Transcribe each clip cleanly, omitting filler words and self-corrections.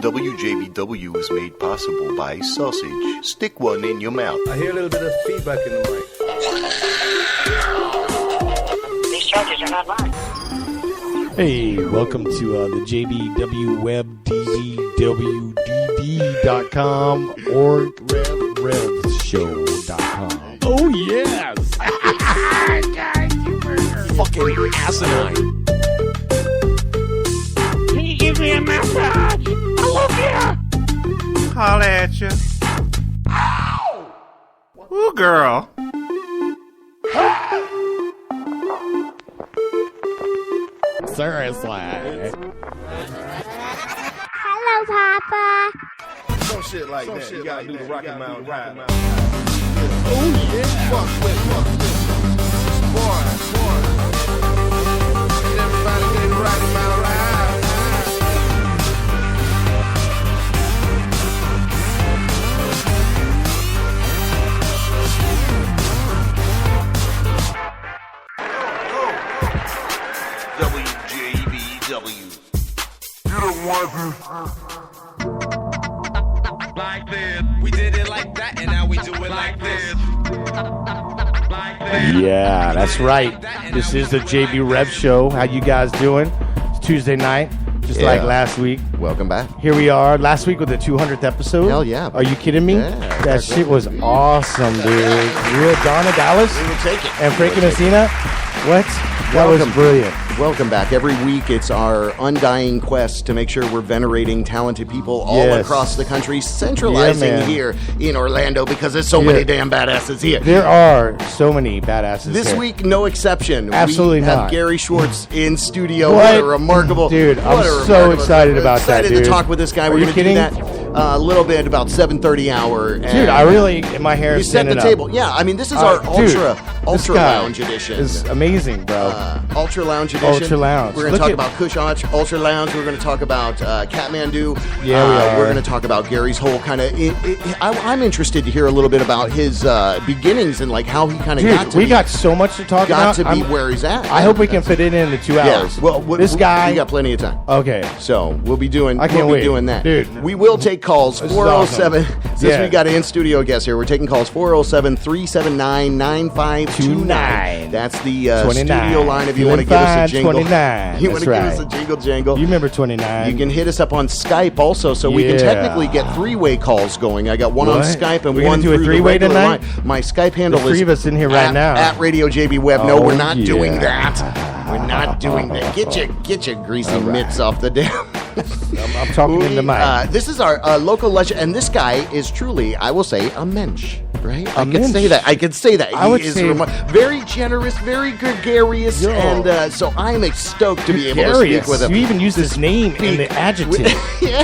WJBW is made possible by sausage. Stick one in your mouth. I hear a little bit of feedback in the mic. These charges are not mine. Hey, welcome to the JBW Web DBWDD.com or RevRevShow.com. Oh, yes! Fucking asinine. Can you give me a massage? I love you. Holla at you. Ow! Ooh, girl. Seriously. Hello, Papa. Some shit like that. You gotta do the Rocky Mountain ride. Oh, yeah. Fuck with. Boy. Everybody get the Rocky Mountain ride. WJBW. You don't want to. Like this. We did it like that, and now we do it like this. Like this. Yeah, that's right. This is the JB Rev Show. How you guys doing? It's Tuesday night, just like last week. Welcome back. Here we are, last week with the 200th episode. Hell yeah. Are you kidding me? Yeah, that shit was awesome, dude. Real Donna Dallas We will take it. and Frankie Messina. What? That was brilliant. Welcome back. Every week, it's our undying quest to make sure we're venerating talented people all across the country, centralizing here in Orlando because there's so many damn badasses here. There are so many badasses This here. week, no exception. Absolutely we have not. Gary Schwartz in studio. What? What a remarkable... Dude, what I'm a so remarkable- excited about that, Excited dude. to talk with this guy. Are We're you going to do kidding? that a little bit about 7:30 hour. Dude, I really... My hair You is set the standing table. up. Yeah, I mean, this is our Dude, ultra lounge edition. It's amazing, bro. Ultra Lounge edition. Ultra Lounge. We're going to talk about Kush Ultra Lounge. We're going to talk about Kathmandu. Yeah, we are. We're going to talk about Gary's whole kind of... I'm interested to hear a little bit about his beginnings and like how he kind of got to we be, got so much to talk about. got to be where he's at. I hope we can fit it in the 2 hours. Yeah. Well, this guy... We got plenty of time. Okay. So we'll be doing. I can't we'll wait. be doing that, Dude. We will take calls. This is 407. awesome. Since Yeah. we got an in-studio guest here, we're taking calls. 407-379-9529. That's the 29. studio line if you want to give us a jingle. 29. You want to That's give us a jingle. You remember 29? You can hit us up on Skype also, so we can technically get three-way calls going. I got one on What? Skype and We're one gonna do a through the three-way regular tonight? line. My Skype handle Three is of us in here right now. at Radio JB Web. No, Oh, we're not doing yeah. that. We're not doing that. Get your greasy mitts off the damn. I'm talking in the mic. This is our local legend, and this guy is truly, I will say, a mensch. Right? I can mensch. say that. I can say that. I would is say- very generous, very gregarious, and so I'm stoked to be able to speak with him. You even use his name in the adjective. Yeah,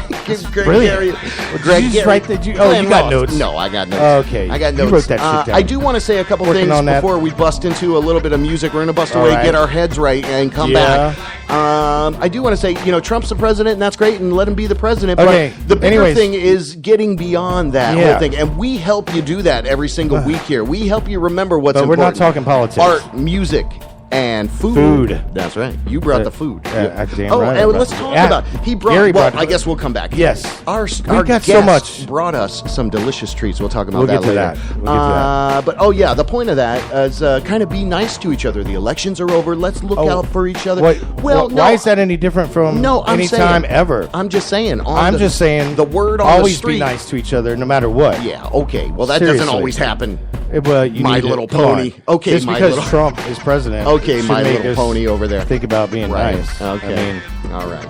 Brilliant. Did you just write that? Oh, you got notes. No, I got notes. Okay. I got You notes. wrote that shit down. I do want to say a couple Working things on that. before we bust into a little bit of music. We're going to bust All away, right. get our heads right, and come back. I do want to say, Trump's the president, and that's great, and let him be the president. Okay. But the bigger Anyways. thing is getting beyond that Yeah. whole thing, and we help you do that every single week here. We help you remember what's But we're important. not talking politics. Art, music, and food. Food. That's right. You brought the food. damn Oh, right I and brought let's the talk food. Yeah. about. He brought. Gary well, brought- I guess we'll come back. Yes. Our got guest so much. brought us some delicious treats. We'll talk about We'll that get to later. that. We'll get to that. But the point of that is kind of be nice to each other. The elections are over. Let's look out for each other. Why is that any different from I'm any saying, time ever? I'm just saying. I'm just saying the word on always the street. be nice to each other no matter what. Yeah. Okay. Well, that Seriously. doesn't always happen. Well, you My need to- Little come on. Pony. Okay, Just My because Little- Trump is president. Okay, should My make Little us Pony over there. Think about being Right. nice. Okay. I mean, all right.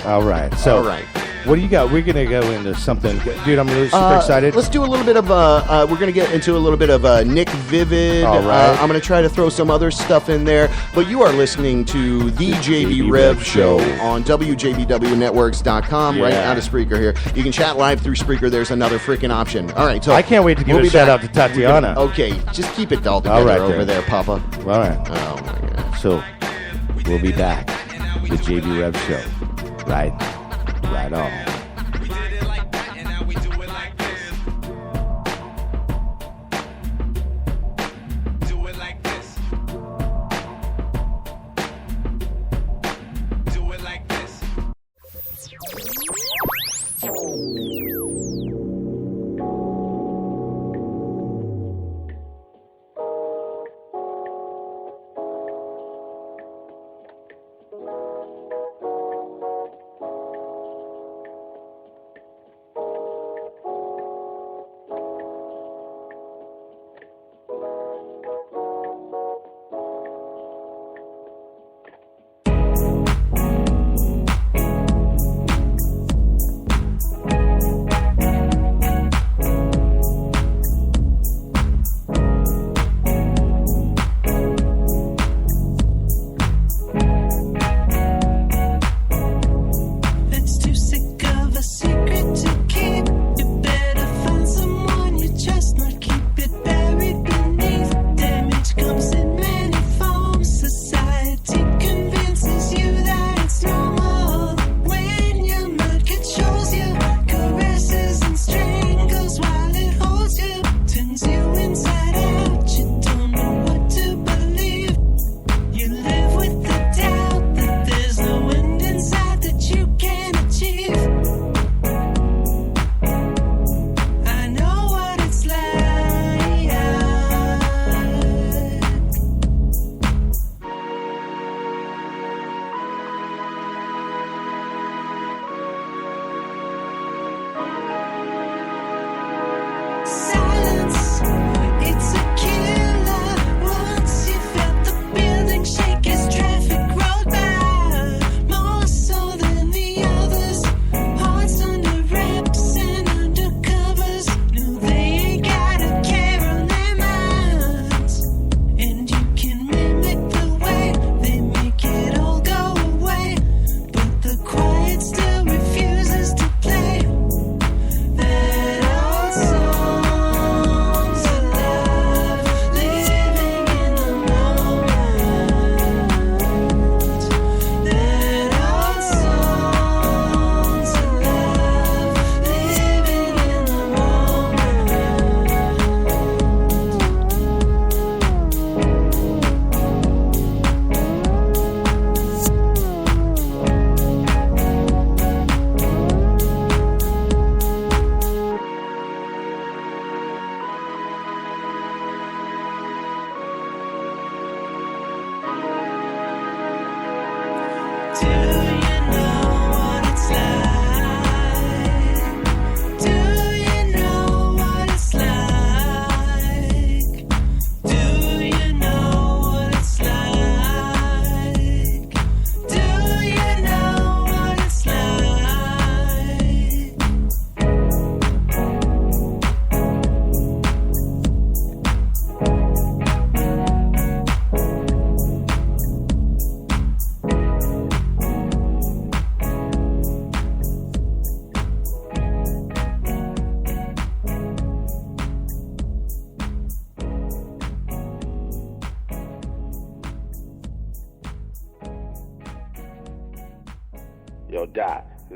all right. So, All right. What do you got? We're gonna go into something, dude. I'm really super excited. Let's do a little bit of we're gonna get into a little bit of Nick Vivid. All right. I'm gonna try to throw some other stuff in there, but you are listening to the JB Rev Show on WJBWNetworks.com right Yeah. out of Spreaker here. You can chat live through Spreaker. There's another freaking option. All right, so I can't wait to give we'll a be shout back. out to Tatiana. Okay, just keep it all together right, over then. there, Papa. All right. Oh my God. So we'll be back. The JB Rev Show. Right on. We did it like that, and now we do it like this. Do it like this. Do it like this.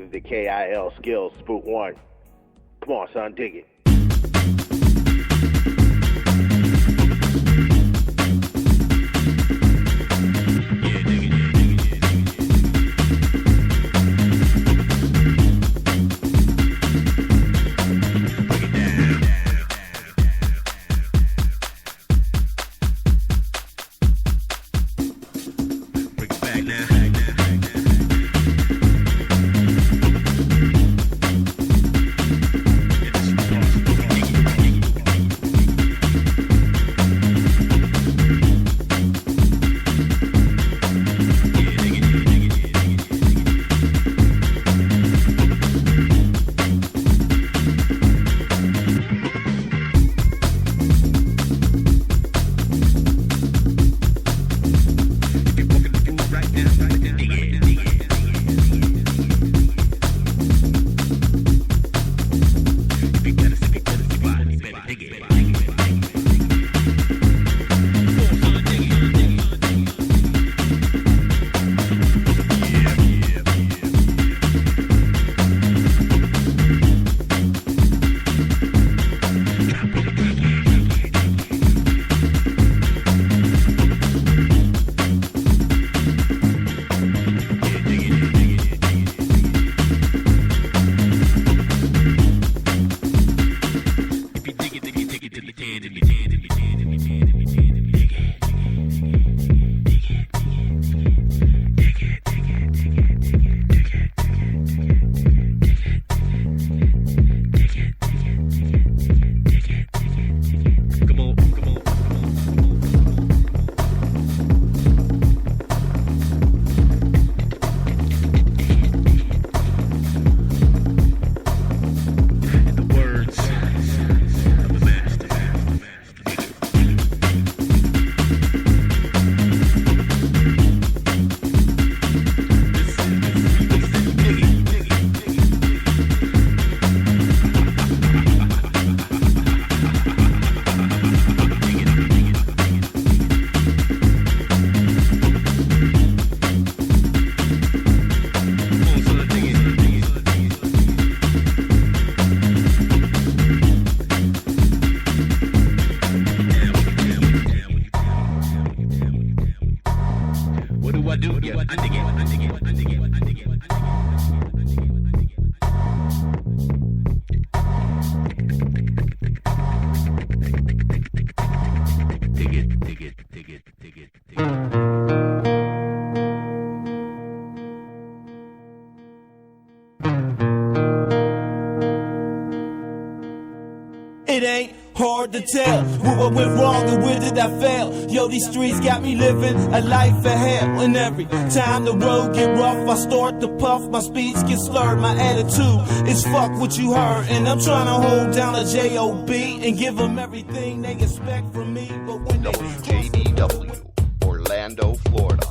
is the KIL Skills Spook 1. Come on, son, dig it. It ain't hard to tell what went wrong and where did I fail. Yo, these streets got me living a life of hell. And every time the road get rough, I start to puff, my speech gets slurred, my attitude is fuck what you heard. And I'm trying to hold down a J.O.B. and give them everything they expect from me. But when WJBW, Orlando, Florida.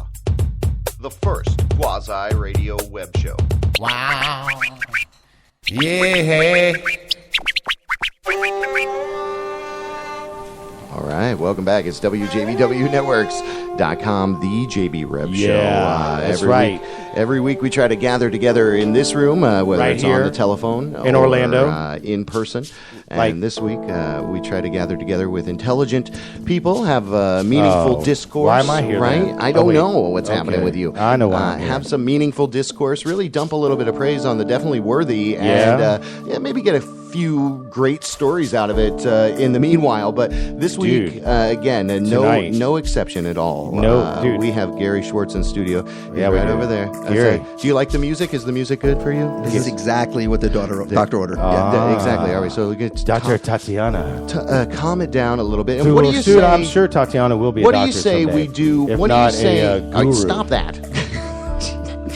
The first quasi-radio web show. Wow. Yeah. All right, welcome back. It's WJBW Networks.com, the JB Rev Show. That's right. Every week we try to gather together in this room, whether right it's here on the telephone in or Orlando, in person. And this week we try to gather together with intelligent people, have meaningful discourse. Why am I here? Right? Then? I don't know what's happening with you. I know why I'm here. Have some meaningful discourse. Really dump a little bit of praise on the definitely worthy, and maybe get a few great stories out of it in the meanwhile. But this week, again, no exception at all. No, dude. We have Gary Schwartz in studio. Yeah, right over there. Gary. Do you like the music? Is the music good for you? This is exactly what the doctor ordered. Exactly. All right, so we get Dr. Tatiana. Calm it down a little bit. And what do you say? I'm sure Tatiana will be a what doctor do you say someday, we do? if What do not you say? a guru. Stop that.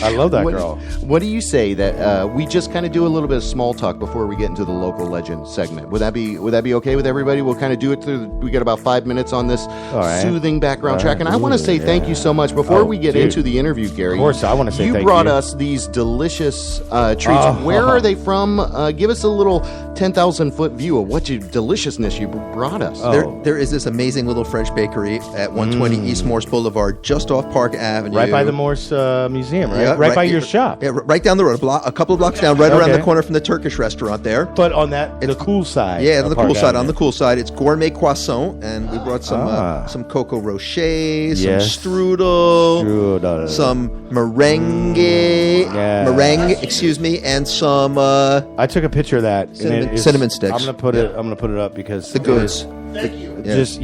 I love that girl. What do you say that we just kind of do a little bit of small talk before we get into the local legend segment? Would that be okay with everybody? We'll kind of do it through. We got about 5 minutes on this soothing background track, and I want to say thank you so much before we get into the interview, Gary. Of course, I want to say you thank brought you. us these delicious treats. Where are they from? Give us a little 10,000-foot view of what deliciousness you brought us. There is this amazing little French bakery at 120 East Morse Boulevard, just off Park Avenue. Right by the Morse Museum, right? Yeah, right by your shop. Yeah, right down the road, a couple of blocks down, right around the corner from the Turkish restaurant there. But on the cool side. Yeah, on the cool side. On the cool side, it's gourmet croissant, and we brought some cocoa rocher, some strudel, some meringue, and some. I took a picture of that. Cinnamon sticks. I'm gonna put it up because the goods. Thank you. It is.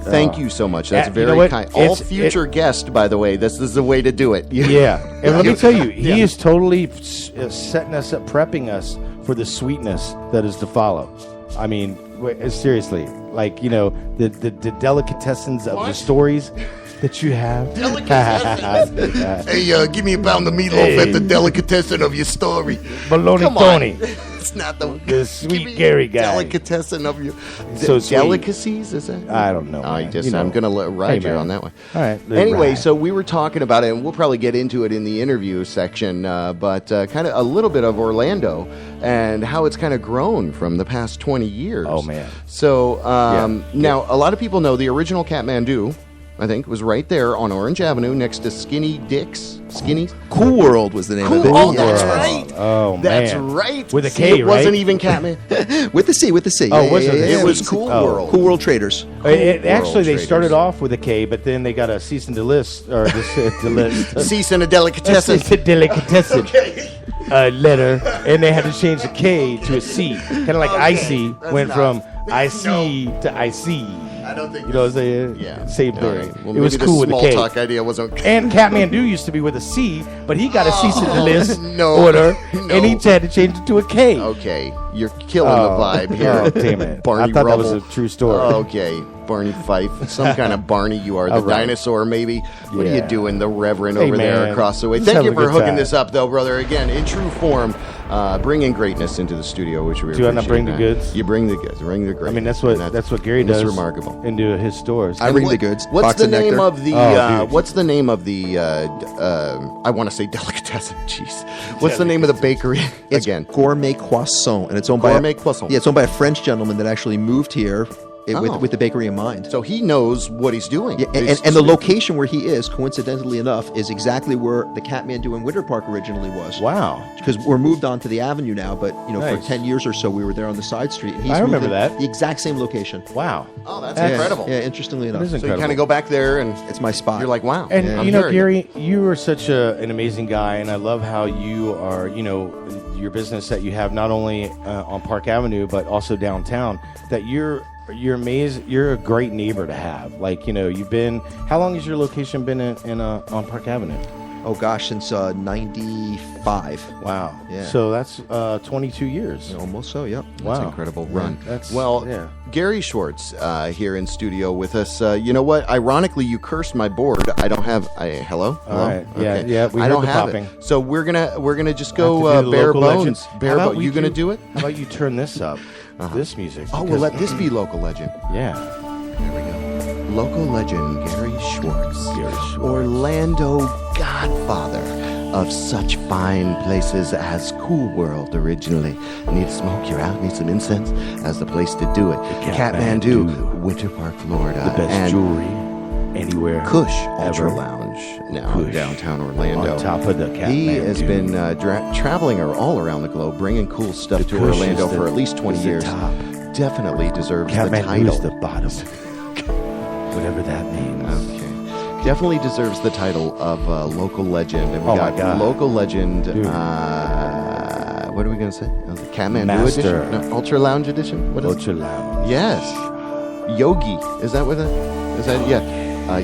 Thank you so much. That's very kind. All future guests, by the way, this is the way to do it. Yeah. And let me tell you, he is totally setting us up, prepping us for the sweetness that is to follow. I mean, seriously, like, the delicatessens of the stories that you have. Hey, give me a pound of meatloaf at the delicatessen of your story. Bologna Tony. It's not the sweet Gary guy. Delicatessen of your delicacies, is that? I don't know. I'm going to ride you on that one. All right. Anyway, so we were talking about it, and we'll probably get into it in the interview section, but kind of a little bit of Orlando and how it's kind of grown from the past 20 years. Oh, man. So now, a lot of people know the original Kathmandu, I think, was right there on Orange Avenue next to Skinny Dick's. Cool World was the name of it. Oh, that's right. Oh, man. That's right. With a K, it wasn't even Catman. With the C. Oh, was it? It was Cool World. Cool World Traders. Actually, they started off with a K, but then they got a cease and desist, or cease and a delicatessen. Cease and delicatessen. Letter, and they had to change the K to a C. Kind of like Icy went from IC to IC. I don't think you know what I'm saying? Yeah. Same thing. Right. Well, it was cool with the K. Small talk idea wasn't. And Kathmandu used to be with a C, but he got a cease and desist order, and he had to change it to a K. Okay, you're killing the vibe here. Oh, damn it. Barney I thought Rubble. that was a true story. Okay, Barney Fife. Some kind of Barney you are. The dinosaur, maybe. What are you doing, the Reverend over there across the way? Thank you for hooking this up, though, brother. Again, in true form, bringing greatness into the studio, which we appreciate. Do I not bring the goods? You bring the goods. Bring the greatness. I mean, that's what Gary does. It's remarkable. Into his stores. I bring the goods. What's the name nectar. of the? What's the name of the? I want to say delicatessen. Jeez. What's the name of the bakery? It's again? Gourmet Croissant, and it's owned by Croissant. Yeah, it's owned by a French gentleman that actually moved here. With the bakery in mind. So he knows what he's doing. Yeah, and the location where he is, coincidentally enough, is exactly where the Kathmandu in Winter Park originally was. Wow. Because we're moved on to the avenue now, but for 10 years or so, we were there on the side street. And he's I remember that. The exact same location. Wow. Oh, that's incredible. Yeah, interestingly enough. So you kind of go back there, and it's my spot. You're like, wow. And Gary, you are such an amazing guy, and I love how you are, your business that you have not only on Park Avenue, but also downtown, that you're amazing. You're a great neighbor to have. Like, you've been. How long has your location been on Park Avenue? Oh gosh, since '95. Wow. Yeah. So that's 22 years. Almost so. Yep. That's wow. an incredible run. Yeah. Gary Schwartz here in studio with us. You know what? Ironically, you cursed my board. I don't have. Hello. All right. Okay. Yeah. We I don't heard the have popping. it. So we're gonna just go bare bones. Bare bones. You gonna do it? How about you turn this up? This music. Oh, we'll let this be local legend. Yeah. There we go. Local legend Gary Schwartz. Orlando Godfather of such fine places as Cool World originally. Need to smoke? You're out. Need some incense? That's the place to do it. Kathmandu, Winter Park, Florida. The best jewelry anywhere. Kush Ultra Lounge now in downtown Orlando. On top of the Kathmandu. He has been traveling all around the globe, bringing cool stuff to Orlando for at least 20 years. Definitely deserves the title. The bottom. Whatever that means. Okay. Definitely deserves the title of local legend. And we got local legend. What are we going to say? The Kathmandu edition? No, Ultra Lounge edition? What is Ultra Lounge. Yes. Yogi. Is that what that? Is that? Yeah.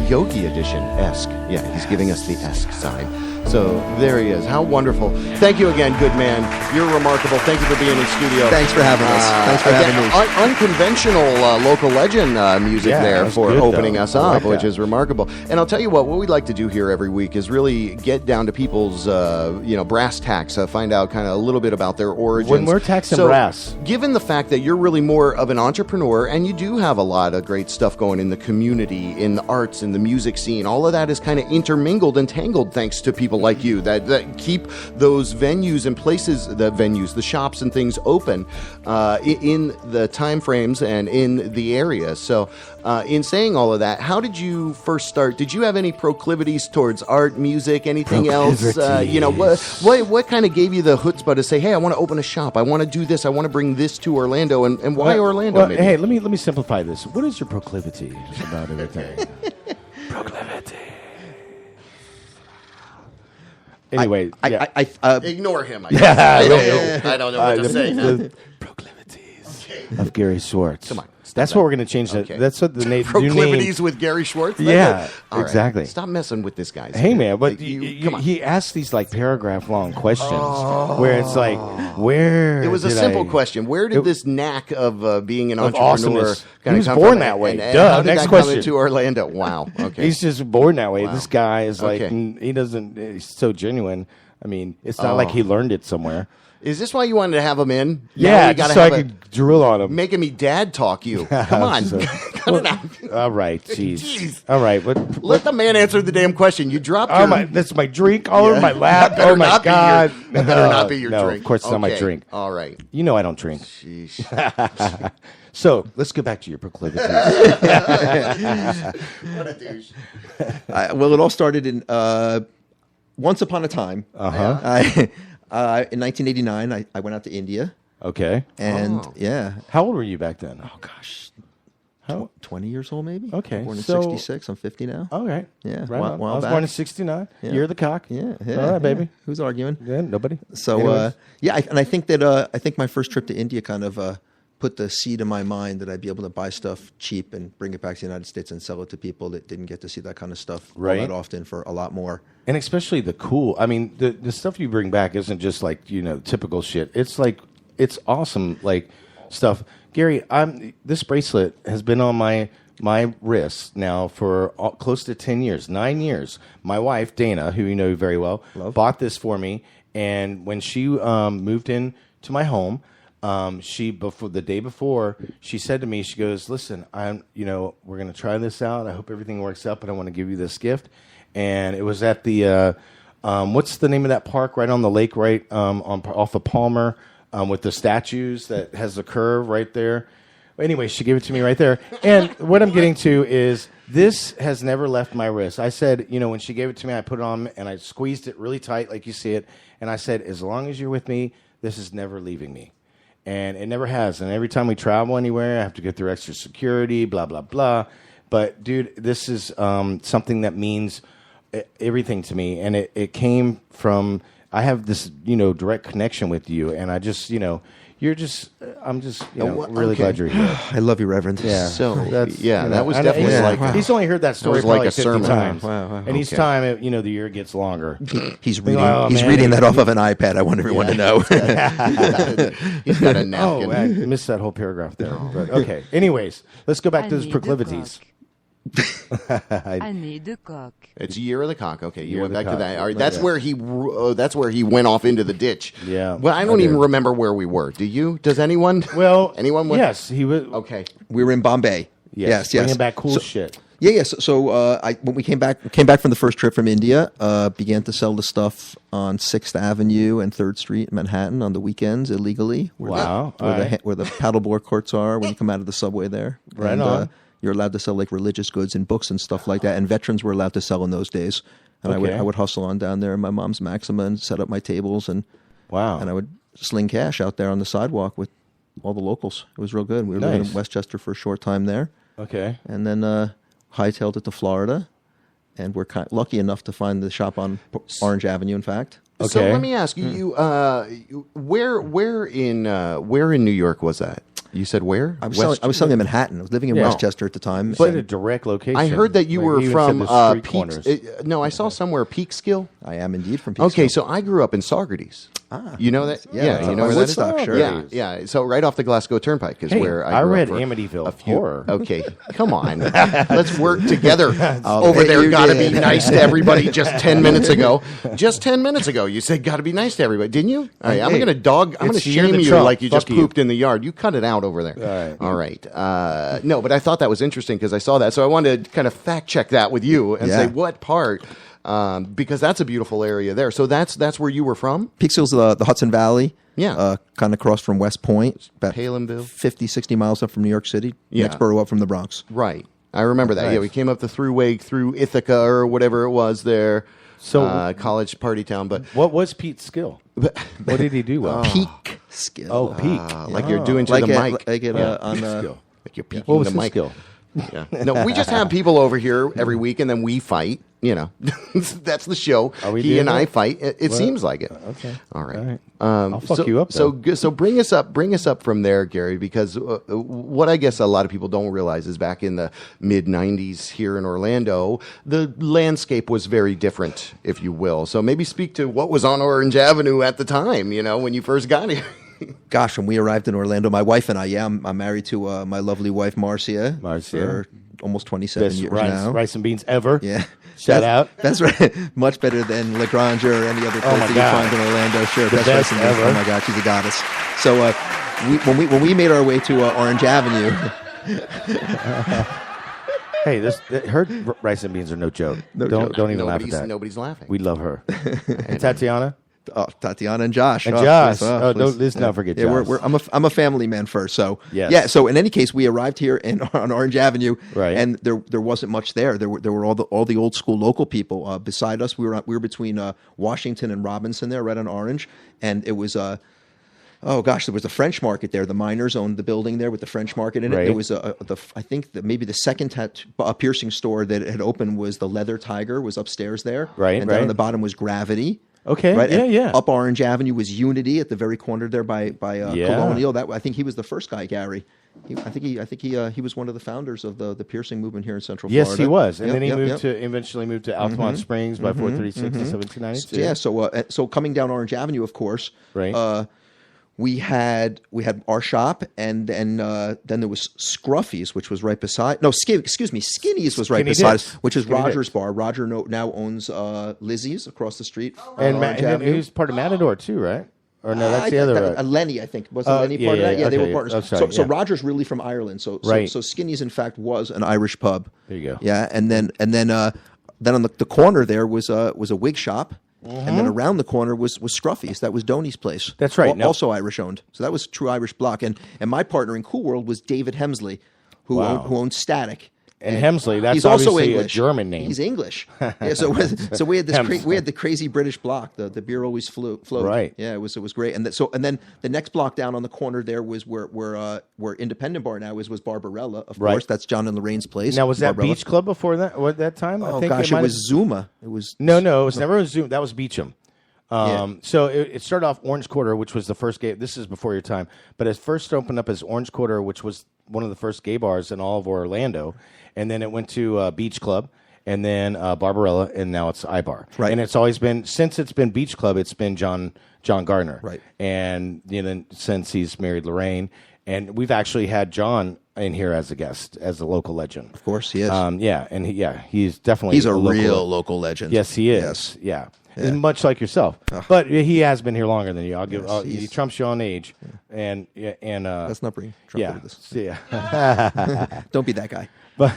Yogi edition, esque. Yeah, he's giving us the esque sign. So there he is. How wonderful. Thank you again, good man. You're remarkable. Thank you for being in studio. Thanks for having us. Thanks for having me. Unconventional local legend music there for opening us up, which is remarkable. And I'll tell you what we'd like to do here every week is really get down to people's, brass tacks, find out kind of a little bit about their origins. When we're taxing brass. Given the fact that you're really more of an entrepreneur and you do have a lot of great stuff going in the community, in the arts, in the music scene, all of that is kind of intermingled and tangled thanks to people people like you that keep those venues and places, the shops and things open in the time frames and in the area. So in saying all of that, how did you first start? Did you have any proclivities towards art, music, anything else? What kind of gave you the chutzpah to say, hey, I want to open a shop, I want to do this, I want to bring this to Orlando, and why Orlando? Well, hey, let me simplify this. What is your proclivity about everything? Proclivity. Anyway, I ignore him. I don't know what to say. The proclivities of Gary Schwartz. Come on. That's what we're going to change. That's what the new name. Proclivities with Gary Schwartz? Yeah, right. exactly. Stop messing with this guy. Hey, man, but he asks these like paragraph-long questions where it's like, where... It was a simple question. Where did this knack of being an entrepreneur he was born that way. How did Next that question. come into Orlando? Wow. Okay. He's just born that way. Wow. This guy is like, he's so genuine. I mean, it's not like he learned it somewhere. Is this why you wanted to have him in? Yeah, just so I could drill on him. Making me dad talk you. Come on. Cut it out. All right, jeez. All right. Let the man answer the damn question. You dropped that's my drink all over my lap. Oh, my God. That better not be your drink. No, of course it's not my drink. All right. You know I don't drink. Sheesh. So, let's go back to your proclivities. What a douche. Well, it all started in once upon a time. In 1989, I went out to India. Okay. And how old were you back then? Oh gosh, how 20 years old maybe. Okay, born in '66. I'm 50 now. All right. Yeah. Right. I was back. born in '69. Yeah. You're the cock. Yeah. All right, baby. Who's arguing? Yeah, nobody. So I think that I think my first trip to India kind of put the seed in my mind that I'd be able to buy stuff cheap and bring it back to the United States and sell it to people that didn't get to see that kind of stuff all that often for a lot more. And especially the cool. I mean, the stuff you bring back isn't just like, typical shit. It's like, it's awesome, like stuff. Gary, this bracelet has been on my wrist now for close to 10 years, 9 years. My wife, Dana, who you know very well, bought this for me. And when she moved in to my home, the day before, she said to me, she goes, listen, we're going to try this out. I hope everything works out, but I want to give you this gift. And it was at the, what's the name of that park right on the lake, right off of Palmer, with the statues that has the curve right there. Anyway, she gave it to me right there. And what I'm getting to is this has never left my wrist. I said, when she gave it to me, I put it on and I squeezed it really tight like you see it. And I said, as long as you're with me, this is never leaving me. And it never has. And every time we travel anywhere, I have to go through extra security, blah, blah, blah. But, dude, this is something that means everything to me. And it came from, I have this, direct connection with you. And I just, I'm just, really glad you're here. I love you, Reverend. Yeah. So, that was definitely he's only heard that story like probably a 50 sermon. times. Wow. And each time, the year gets longer. He's reading that off of an iPad. I want everyone to know. He's got a napkin. Oh, I missed that whole paragraph there. But, okay. Anyways, let's go back to his proclivities. Année de coq. It's Year of the Cock. Okay, you Year went of the back to Cock. that. All right, that's where he went off into the ditch. Yeah. Well, I don't even remember where we were. Do you? Does anyone? Well, anyone? Yes, he was. Okay, we were in Bombay. Yes. Bringing back cool shit. Yeah. So when we came back from the first trip from India, began to sell the stuff on 6th Avenue and 3rd Street in Manhattan on the weekends illegally. Where the paddleboard courts are when you come out of the subway there. Right on. You're allowed to sell like religious goods and books and stuff like that, and veterans were allowed to sell in those days. And I would hustle on down there in my mom's Maxima and set up my tables and and I would sling cash out there on the sidewalk with all the locals. It was real good. We were living in Westchester for a short time there. Okay. And then hightailed it to Florida, and we're lucky enough to find the shop on Orange Avenue. In fact. Okay. So let me ask you, where in New York was that? You said where? I was selling in Manhattan. I was living in Westchester at the time. But a direct location. I heard that you were from No, I saw somewhere Peekskill. I am indeed from Peekskill. Okay, so I grew up in Saugerties. You know that? Yeah, you know where that is? Sure. Yeah. So right off the Glasgow Turnpike is where I grew read up Amityville Horror. Okay, come on. Let's work together. Over there, gotta be nice to everybody. Just 10 minutes ago. Just 10 minutes ago, you said gotta be nice to everybody, didn't you? All right, I'm gonna shame you like you just pooped in the yard. You cut it out over there. All right. No, but I thought that was interesting because I saw that, so I wanted to kind of fact check that with you and say what part. because that's a beautiful area there. So that's where you were from? Peekskill's the Hudson Valley. Yeah. Kind of across from West Point. About Palinville. 50, 60 miles up from New York City. Yeah. Next borough up from the Bronx. Right. I remember that. Nice. Yeah, we came up the thruway through Ithaca or whatever it was there. So college party town. But what was Pete's skill? What did he do well? Peak skill. Oh, peak. Like you're doing to the mic. Like skill. Like you're peeking what was the his mic. skill? Yeah. No, we just have people over here every week, and then we fight. You know, that's the show. He and I fight. It seems like it. Okay. All right. I'll fuck you up. So bring us up from there, Gary, because what I guess a lot of people don't realize is back in the mid '90s here in Orlando, the landscape was very different, if you will. So maybe speak to what was on Orange Avenue at the time. You know, when you first got here. Gosh, when we arrived in Orlando, my wife and I, I'm married to my lovely wife, Marcia. For almost 27 years now. Rice and beans ever. Yeah. Shout out. That's right. Much better than La Grange or any other place that you find in Orlando. Sure. The best ever. Oh, my God. She's a goddess. So when we made our way to Orange Avenue. Hey, her rice and beans are no joke. Don't even laugh at that. Nobody's laughing. We love her. And Tatiana? Oh, Tatiana and Josh. Let's not forget Josh. I'm a family man first. So yes. Yeah. So in any case, we arrived here on Orange Avenue, right? And there wasn't much there. There were all the old school local people beside us. We were between Washington and Robinson there, right on Orange, and it was oh gosh, there was a French market there. The miners owned the building there with the French market in it. There was I think that maybe the second piercing store that had opened was the Leather Tiger was upstairs there, right? And down on the bottom was Gravity. Okay. Right. Yeah. Up Orange Avenue was Unity at the very corner there by Colonial. I think he was the first guy, Gary. I think he was one of the founders of the piercing movement here in Central Florida. Yes, he was, and then he eventually moved to Altamont Springs by 436 and 1792. Yeah. So coming down Orange Avenue, of course. Right. We had our shop, and then there was Scruffy's, which was right beside. No, excuse me, Skinny's was right beside us, which is Roger's bar. Roger now owns Lizzie's across the street, and who's part of Matador too, right? Or no, that's the other. Lenny, I think, was Lenny part of that? Yeah, they were partners. Oh, sorry, so Roger's really from Ireland. So Skinny's in fact was an Irish pub. There you go. Yeah, and then on the corner there was a wig shop. And then around the corner was Scruffy's. That was Doney's place. That's right. Also Irish owned. So that was true Irish block. And my partner in Cool World was David Hemsley, who owned Static. And Hemsley, that's he's also obviously English. A German name. He's English. Yeah, so we had this we had the crazy British block. The beer always flowed. Right. Yeah, it was great. And then the next block down on the corner there was where Independent Bar now was Barbarella. Of course, that's John and Lorraine's place. Now was that Barbarella. Beach Club before that? At that time? Oh gosh, it was Zuma. It was no, it was never Zuma. That was Beecham. So it started off Orange Quarter, which was the first gay. This is before your time, but it first opened up as Orange Quarter, which was one of the first gay bars in all of Orlando, and then it went to Beach Club, and then Barbarella, and now it's iBar. Right. And it's always been since it's been Beach Club, it's been John Gardner. Right. And since he's married Lorraine, and we've actually had John in here as a guest, as a local legend. Of course, he is. He's definitely he's a real local legend. Yes, he is. Yes. Yeah. Much like yourself, but he has been here longer than you. He trumps you on age, and let's not bring Trump into this. Yeah, don't be that guy. But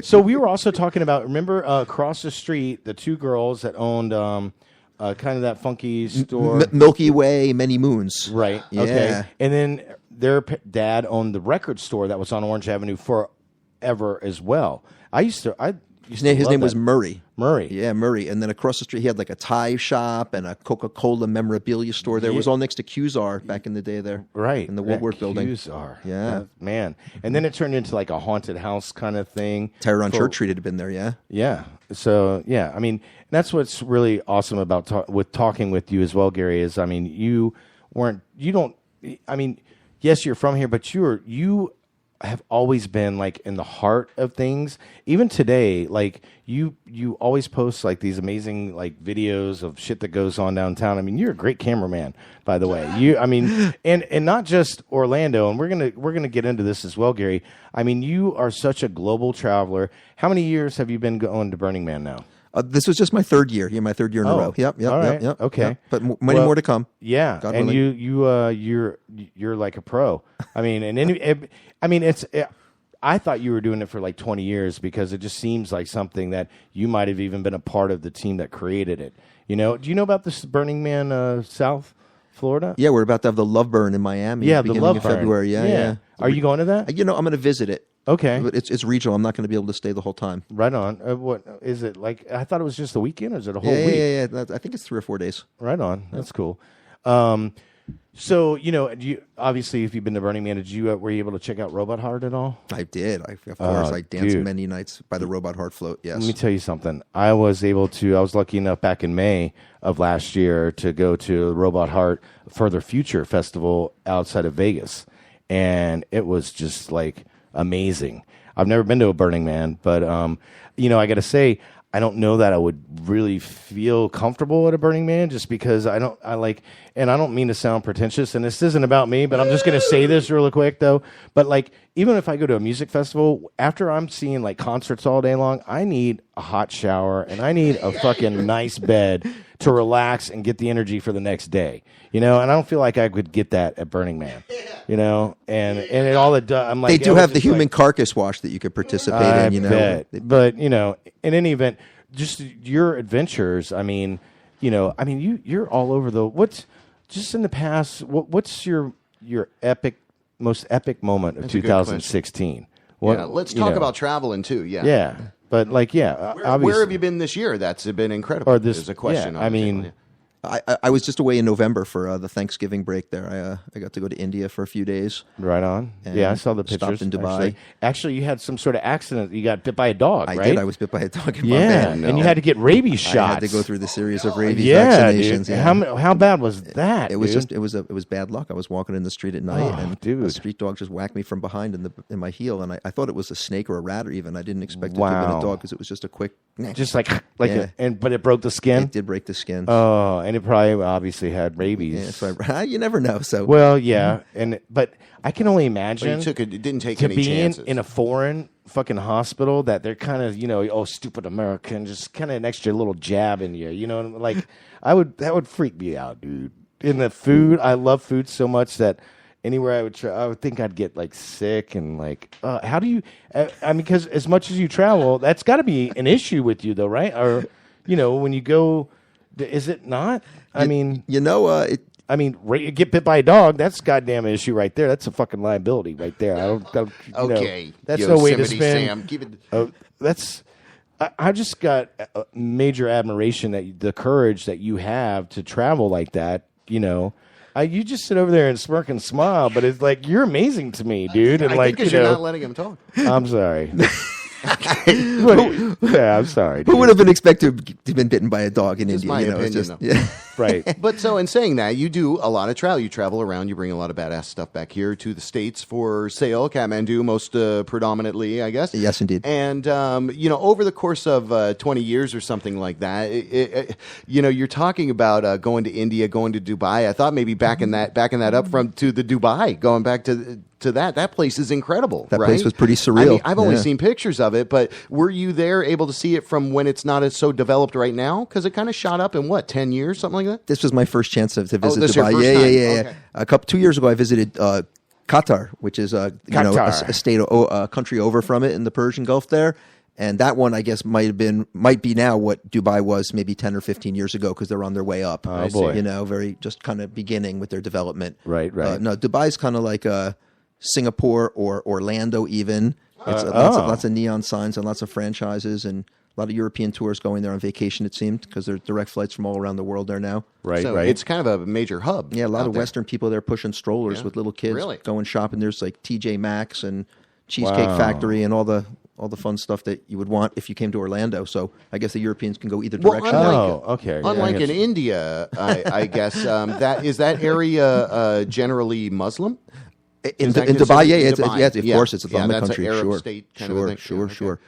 so we were also talking about. Remember across the street, the two girls that owned kind of that funky store, Milky Way, Many Moons. Right. Yeah. Okay. And then their dad owned the record store that was on Orange Avenue forever as well. His name was Murray. Yeah, Murray. And then across the street, he had like a tie shop and a Coca-Cola memorabilia store. There was all next to Qzar back in the day there. Right. In the Woodworth building. Qzar. Yeah. Man. And then it turned into like a haunted house kind of thing. Tyrone Church Street had been there, yeah. Yeah. So, yeah. I mean, that's what's really awesome about talking with you as well, Gary, is, I mean, yes, you're from here, but you have always been like in the heart of things. Even today, like you always post like these amazing like videos of shit that goes on downtown. I mean, you're a great cameraman, by the way. And not just Orlando, and we're gonna get into this as well, Gary. I mean, you are such a global traveler. How many years have you been going to Burning Man now? This was just my third year. Yeah, my third year in a row. Yep. All right. Yep. Okay. Yep. But many more to come. Yeah. God and willing. you're like a pro. I mean, I thought you were doing it for like 20 years because it just seems like something that you might have even been a part of the team that created it. You know, do you know about this Burning Man South Florida? Yeah, we're about to have the Love Burn in Miami. Yeah, the beginning Love of Burn. February. Yeah. Are you going to that? You know, I'm going to visit it. Okay, but it's regional. I'm not going to be able to stay the whole time. Right on. What is it like? I thought it was just a weekend, or is it a whole week? Yeah. I think it's 3 or 4 days. Right on. That's cool. So obviously, if you've been to Burning Man, were you able to check out Robot Heart at all? I did. Of course, I danced many nights by the Robot Heart float. Yes. Let me tell you something. I was lucky enough back in May of last year to go to Robot Heart Further Future Festival outside of Vegas, and it was just like amazing. I've never been to a Burning Man, but I got to say, I don't know that I would really feel comfortable at a Burning Man just because and I don't mean to sound pretentious, and this isn't about me, but I'm just going to say this real quick though. But like, even if I go to a music festival, after I'm seeing like concerts all day long, I need a hot shower and I need a fucking nice bed to relax and get the energy for the next day, and I don't feel like I could get that at Burning Man, and it all it does. I'm like, they do have the human carcass wash that you could participate in, bet. But in any event, just your adventures. I mean, you're all over what's just in the past. What's your most epic moment of 2016? Let's talk about traveling too. Yeah. But where have you been this year? That's been incredible. Or this is a question. Yeah, I was just away in November for the Thanksgiving break there. I got to go to India for a few days. Right on. Yeah, I saw the pictures. Stopped in Dubai. Actually, you had some sort of accident. You got bit by a dog, right? I did. I was bit by a dog in my van. And you had to get rabies shots. I had to go through the series of rabies vaccinations. Dude. Yeah. How bad was that? It was it was bad luck. I was walking in the street at night, and a street dog just whacked me from behind in my heel, and I thought it was a snake or a rat, or even I didn't expect it to have been a dog because it was just a quick, just but it broke the skin. It did break the skin. Oh, and it probably obviously had rabies. Yeah, so you never know. So but I can only imagine it didn't take to any be chances. in a foreign fucking hospital that they're kind of stupid American, just kind of an extra little jab in you. Like that would freak me out, dude. In the food, I love food so much that anywhere I would try, I would think I'd get like sick and like. How do you? Because as much as you travel, that's got to be an issue with you, though, right? Or when you go. Is it not? Get bit by a dog. That's a goddamn issue right there. That's a fucking liability right there. Okay, that's no way to Sam. spend. I just got a major admiration that the courage that you have to travel like that. You just sit over there and smirk and smile, but it's like you're amazing to me, dude. And I think you're not letting him talk. I'm sorry. I'm sorry. Dude. Who would have been expected to have been bitten by a dog in India? My opinion, though. Right. But so in saying that, you do a lot of travel. You travel around. You bring a lot of badass stuff back here to the States for sale. Kathmandu, most predominantly, I guess. Yes, indeed. And over the course of 20 years or something like that, you're talking about going to India, going to Dubai. I thought maybe backing that up to the Dubai, going back to that place is incredible. That right? place was pretty surreal. I've only seen pictures of it, but were you there able to see it from when it's not as so developed right now? Because it kind of shot up in 10 years, something like that? This was my first chance to visit this Dubai. Your first time? Okay. 2 years ago, I visited Qatar, which is a country over from it in the Persian Gulf there. And that one, I guess, might be now what Dubai was maybe 10 or 15 years ago because they're on their way up. Oh, boy. Very just kind of beginning with their development. Right. No, Dubai's kind of like Singapore or Orlando even. It's lots of neon signs and lots of franchises and a lot of European tours going there on vacation, it seemed, because there are direct flights from all around the world there now. Right. It's kind of a major hub. Yeah, a lot of Western people there pushing strollers with little kids going shopping. There's like TJ Maxx and Cheesecake Factory and all the fun stuff that you would want if you came to Orlando. So I guess the Europeans can go either direction. Unlike in India, I guess, that area generally Muslim? In Dubai, of course, it's a Islamic that's country. An Arab Sure, state kind of thing. Sure.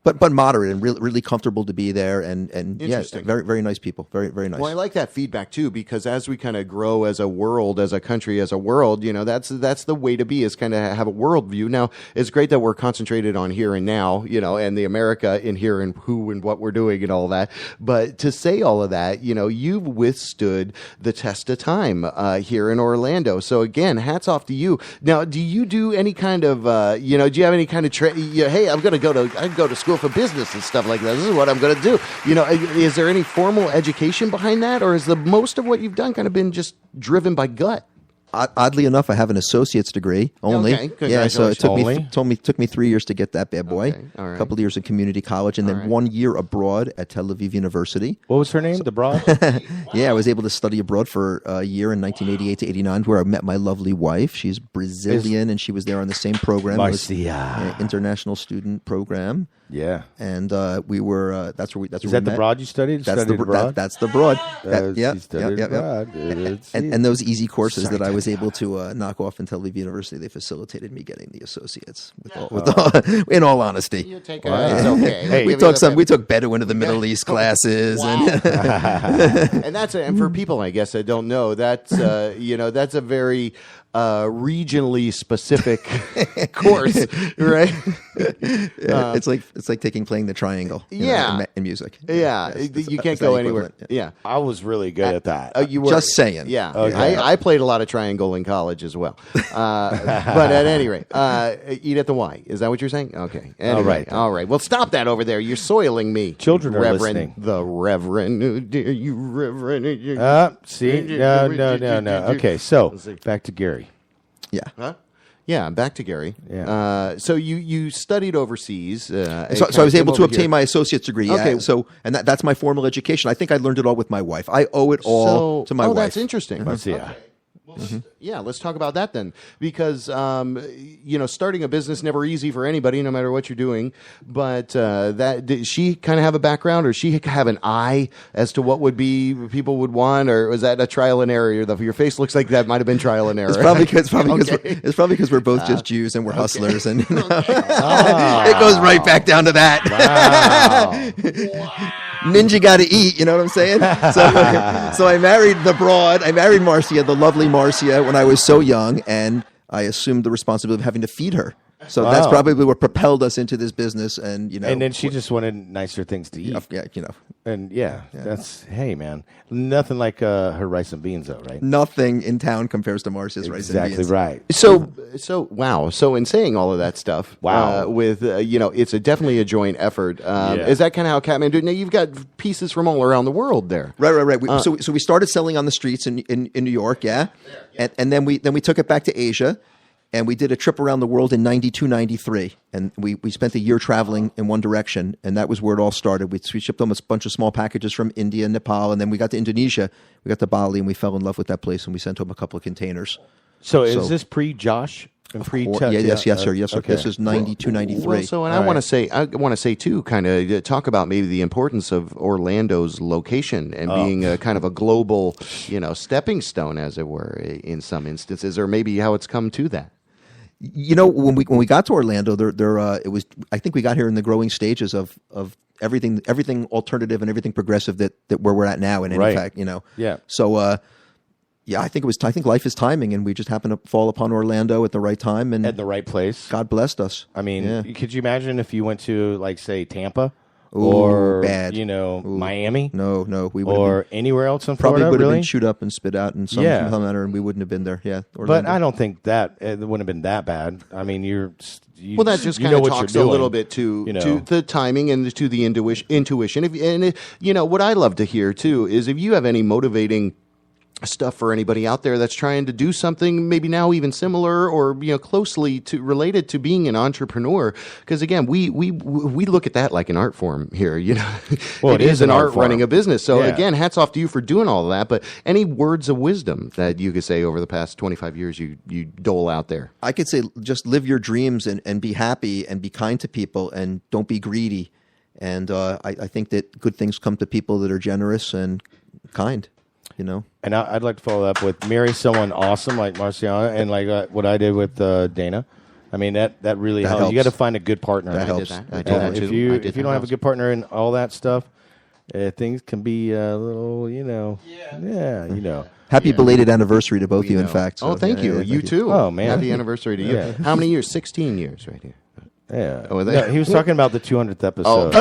but moderate and really comfortable to be there, and yeah, very very nice people, very very nice. Well, I like that feedback too, because as we kind of grow as a world, as a country, as a world, that's the way to be, is kind of have a world view. Now, it's great that we're concentrated on here and now, and the America in here and who and what we're doing and all that. But to say all of that, you've withstood the test of time here in Orlando. So again, hats off to you. Now, do you do any kind of, do you have any kind of hey, I go to school for business and stuff like that. This is what I'm going to do. Is there any formal education behind that, or is the most of what you've done kind of been just driven by gut? Oddly enough, I have an associate's degree only. Okay, yeah, so it took me 3 years to get that bad boy. Okay, all right. A couple of years in community college, and then 1 year abroad at Tel Aviv University. What was her name? The broad? Yeah, I was able to study abroad for a year in 1988 to 89, where I met my lovely wife. She's Brazilian, and she was there on the same program. Marcia. International student program. Yeah, and we were. That's where we. Is that the broad you studied? That's the broad. That's the broad. And those easy courses that I was able to knock off in Tel Aviv University, they facilitated me getting the associates. In all honesty, you take it's okay. Hey, we took Bedouin to the Middle East classes, and that's and for people, I guess, that don't know, that's that's a very regionally specific course, right? It's like playing the triangle. In music. Yeah, you can't go anywhere. Yeah, I was really good at that. You were just saying. Yeah, okay. I played a lot of triangle in college as well. But at any rate, eat at the Y. Is that what you're saying? Okay. Anyway, all right. Well, stop that over there. You're soiling me. Children are Reverend, listening. The Reverend. Oh, dear, you Reverend. See? No. Okay, so back to Gary. Yeah. Huh? Yeah, back to Gary. Yeah. So you studied overseas. So I was able to obtain my associate's degree. Yeah. Okay. So that's my formal education. I think I learned it all with my wife. I owe it all to my wife. Oh, that's interesting. Let's see. Okay. Yeah, let's talk about that then, because starting a business never easy for anybody, no matter what you're doing. But did she kind of have a background, or she have an eye as to what would be people would want, or was that a trial and error? Your face looks like that might have been trial and error. It's probably because we're both just Jews and we're hustlers, and it goes right back down to that. Wow. Ninja got to eat, you know what I'm saying? So I married the broad. I married Marcia, the lovely Marcia, when I was so young, and I assumed the responsibility of having to feed her. So that's probably what propelled us into this business, and And then she just wanted nicer things to eat. Yeah, And that's hey man, nothing like her rice and beans though, right? Nothing in town compares to Marcia's rice and beans. Exactly right. So wow. So in saying all of that stuff, with it's definitely a joint effort. Is that kind of how Catman do it? Now you've got pieces from all around the world there. Right. So we started selling on the streets in New York, and then we took it back to Asia. And we did a trip around the world in 92, 93. And we spent a year traveling in one direction. And that was where it all started. We shipped them a bunch of small packages from India and Nepal. And then we got to Indonesia. We got to Bali, and we fell in love with that place. And we sent home a couple of containers. So is this pre-Josh? Yes, sir. Yes, sir. Okay. This is 92, 93. Well, I want to say too, kind of talk about maybe the importance of Orlando's location and being a kind of a global, stepping stone, as it were, in some instances, or maybe how it's come to that. When we got to Orlando, it was. I think we got here in the growing stages of everything alternative and everything progressive that where we're at now. And in fact, Yeah. So, I think life is timing, and we just happened to fall upon Orlando at the right time and at the right place. God blessed us. I mean, could you imagine if you went to, like, say, Tampa? Ooh, or bad. Miami? No, we or anywhere else in Florida. Probably would have really? been chewed up and spit out in some manner, and we wouldn't have been there. Yeah, Orlando. But I don't think that it wouldn't have been that bad. I mean, that just kind of talks a little bit to the timing and to the intuition. What I love to hear too is if you have any motivating stuff for anybody out there that's trying to do something maybe now even similar or closely related to being an entrepreneur, because again we look at that like an art form here. Well, it is an art running a business. So again, hats off to you for doing all of that. But any words of wisdom that you could say over the past 25 years you dole out there? I could say just live your dreams and be happy and be kind to people and don't be greedy. And I think that good things come to people that are generous and kind. And I'd like to follow up with marry someone awesome like Marciana, and like what I did with Dana. I mean, that really helps. You got to find a good partner. That helps. I did that too. If you don't have a good partner in all that stuff, things can be a little, Happy belated anniversary to both of you, in fact. So, thank you. You too. Oh, man. Happy anniversary to you. Yeah. How many years? 16 years right here. Yeah. Oh, no, he was talking about the 200th episode.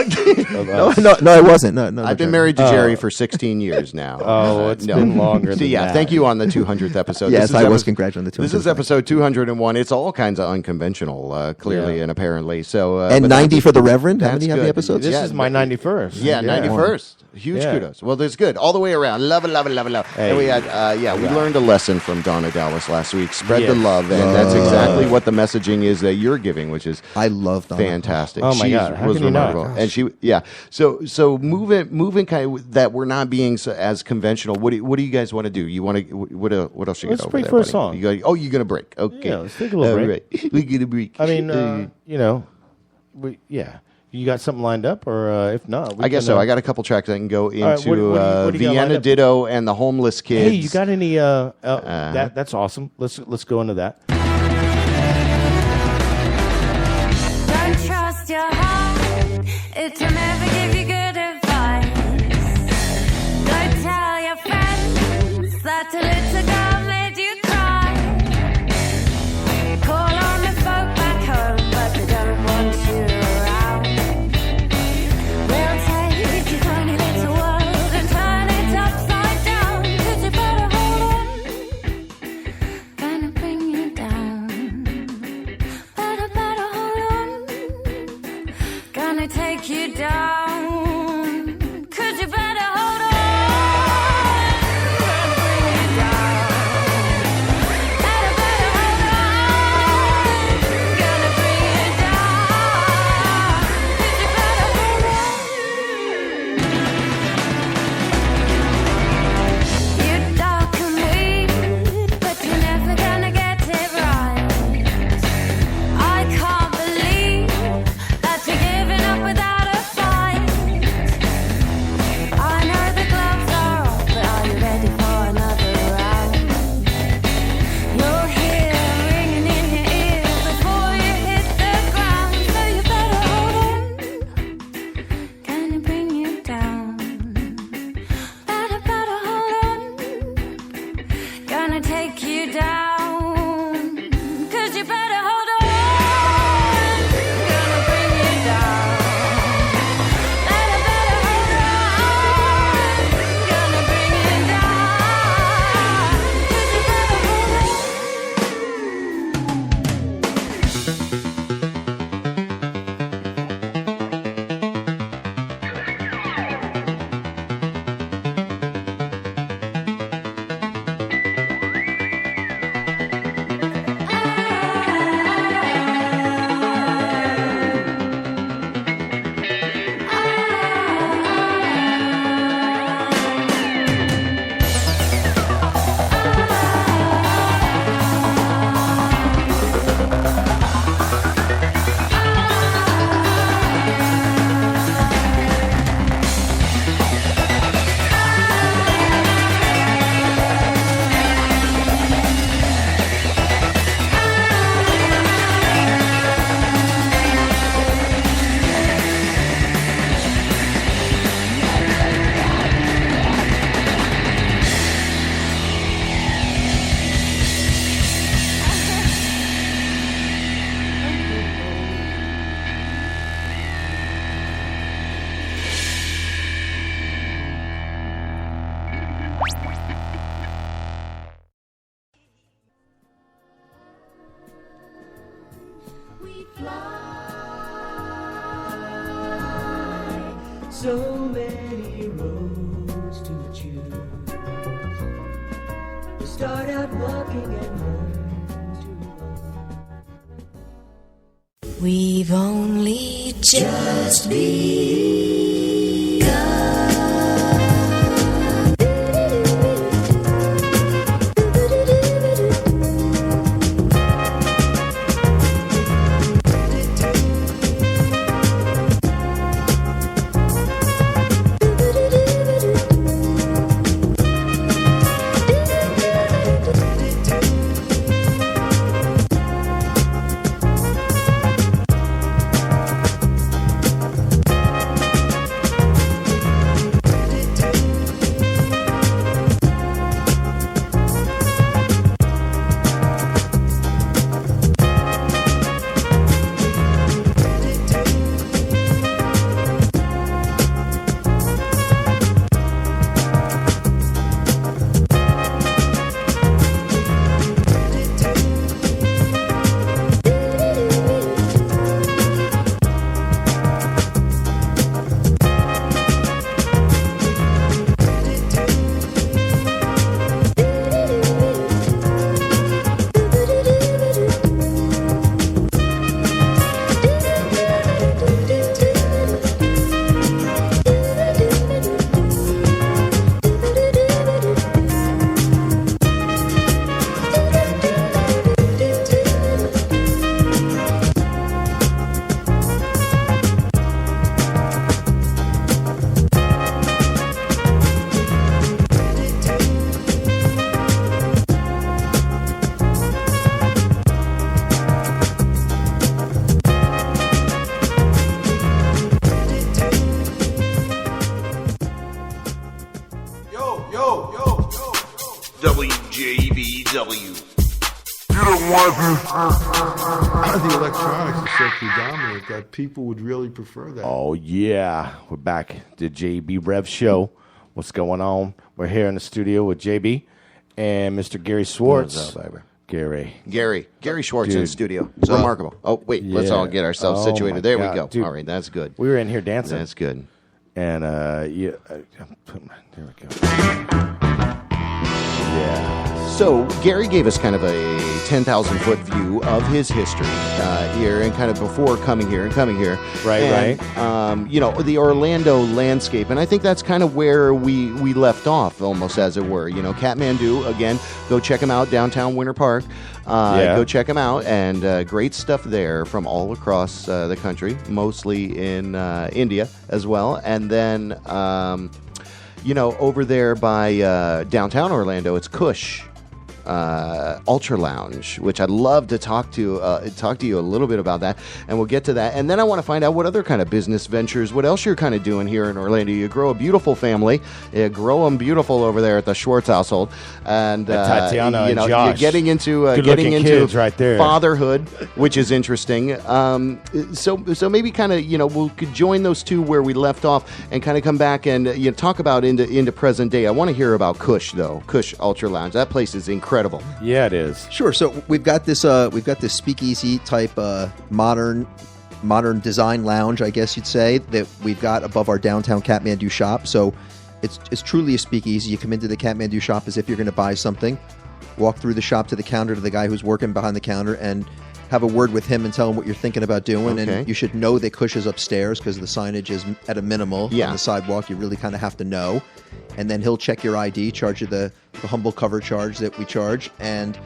No, I wasn't. No, I've been married to Jerry for 16 years now. Oh, it's been longer than that. Thank you on the 200th episode. Yes, I was congratulating on the 200th. This is episode 201. It's all kinds of unconventional, clearly and apparently. So, and 90 for the Reverend? How many episodes? This is my 91st. Yeah, 91st. Huge kudos. Well, that's good. All the way around. Love it, love it, love it, love it. Hey. And we had, we learned a lesson from Donna Dallas last week. Spread the love. And that's exactly what the messaging is that you're giving, which is I love Donna. Fantastic. Oh, my God. How was can you not? remarkable. And she, So moving kind of that we're not being as conventional. What do you guys want to do? You want to, what else you got over there? Let's break for a song. You're going to break. Okay. Yeah, let's take a little break. Right. We're going to break. I mean, you got something lined up, or if not, I guess so. I got a couple tracks I can go into. Right, what do you got Vienna Ditto and the Homeless Kids. Hey, you got any? That's awesome. Let's go into that. Don't trust your heart; it will never give you good advice. Don't tell your friends that a little girl made you cry. Call on the folk back home, but they don't want you. Take you down. Could you better hold on? Gonna bring you down. Better hold on. Gonna bring you down. Could you better hold on? You're dark and weak, but you're never gonna get it right. I can't believe that you're giving up without a fight. I know the gloves are off, but are you ready for another round? You'll hear ringing in your ears before you hit the ground, so you better hold on. Gonna bring you down. Better hold on. Gonna take you down. 'Cause you better hold on. Gonna bring you down. Better hold on. Gonna bring you down. 'Cause you better hold on. So many roads to choose. We start out walking and learn to run. We've only just The electronics are so predominant that people would really prefer that. Oh, yeah. We're back to JB Rev Show. What's going on? We're here in the studio with JB and Mr. Gary Schwartz. What's up, Gary Schwartz Dude. in the studio. It's remarkable. Oh, wait. Let's all get ourselves Oh, situated. my There God. we go. Dude. All right. That's good. We were in here dancing. That's good. And, there we go. Yeah. So Gary gave us kind of a 10,000-foot view of his history here, and kind of before coming here. Right. You know, the Orlando landscape, and I think that's kind of where we left off, almost as it were. You know, Kathmandu, again, go check him out, downtown Winter Park. Go check him out, and great stuff there from all across the country, mostly in India as well. And then, you know, over there by downtown Orlando, it's Kush. Ultra Lounge, which I'd love to talk to you a little bit about that, and we'll get to that. And then I want to find out what other kind of business ventures, what else you're kind of doing here in Orlando. You grow a beautiful family, you grow them beautiful over there at the Schwartz household, and Tatiana you know, and Josh. you're getting into kids right there. Fatherhood, which is interesting. So maybe kind of, you know, we could join those two where we left off and kind of come back and you know, talk about into present day. I want to hear about Kush though. Kush Ultra Lounge. That place is incredible. Yeah, it is. Sure. So we've got this speakeasy type modern design lounge, I guess you'd say, that we've got above our downtown Kathmandu shop. So it's truly a speakeasy. You come into the Kathmandu shop as if you're going to buy something, walk through the shop to the counter to the guy who's working behind the counter, and have a word with him and tell him what you're thinking about doing. Okay. And you should know that Kush is upstairs because the signage is at a minimal on the sidewalk. You really kind of have to know. And then he'll check your ID, charge you the humble cover charge that we charge, and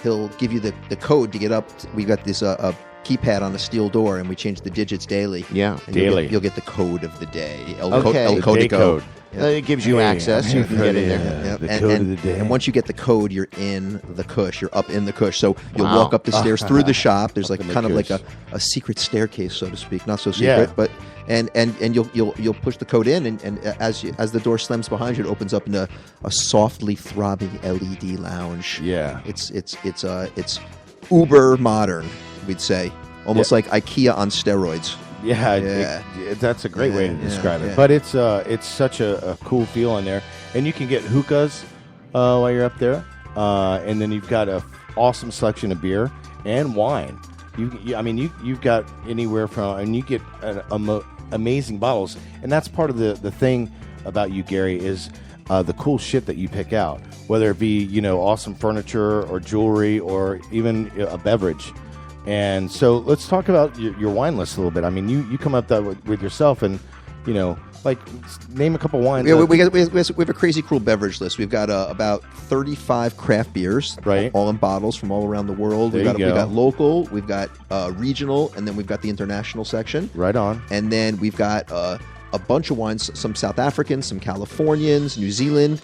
he'll give you the code to get up. We've got this a keypad on a steel door, and we change the digits daily. Yeah, and daily. You'll get the code of the day. El Okay. Código. It gives you access. You can get in there. Yep. The code of the day. And once you get the code, you're in the Kush. You're up in the Kush. So you'll walk up the stairs through the shop. There's like kind of like a secret staircase, so to speak. Not so secret, but and you'll push the code in, and as the door slams behind you, it opens up into a softly throbbing LED lounge. Yeah. It's uber modern, we'd say, almost like IKEA on steroids. Yeah. That's a great way to describe it. But it's such a cool feel in there, and you can get hookahs while you're up there, and then you've got an awesome selection of beer and wine. You've got anywhere from, and you get amazing bottles, and that's part of the thing about you, Gary, is the cool shit that you pick out, whether it be, you know, awesome furniture or jewelry or even a beverage. And so let's talk about your wine list a little bit. I mean, you come up with yourself, and, you know, like, name a couple wines. Yeah, we have a crazy cool beverage list. We've got about 35 craft beers, right, all in bottles from all around the world. We've got local, we've got regional, and then we've got the international section. Right on. And then we've got a bunch of wines, some South Africans, some Californians, New Zealand.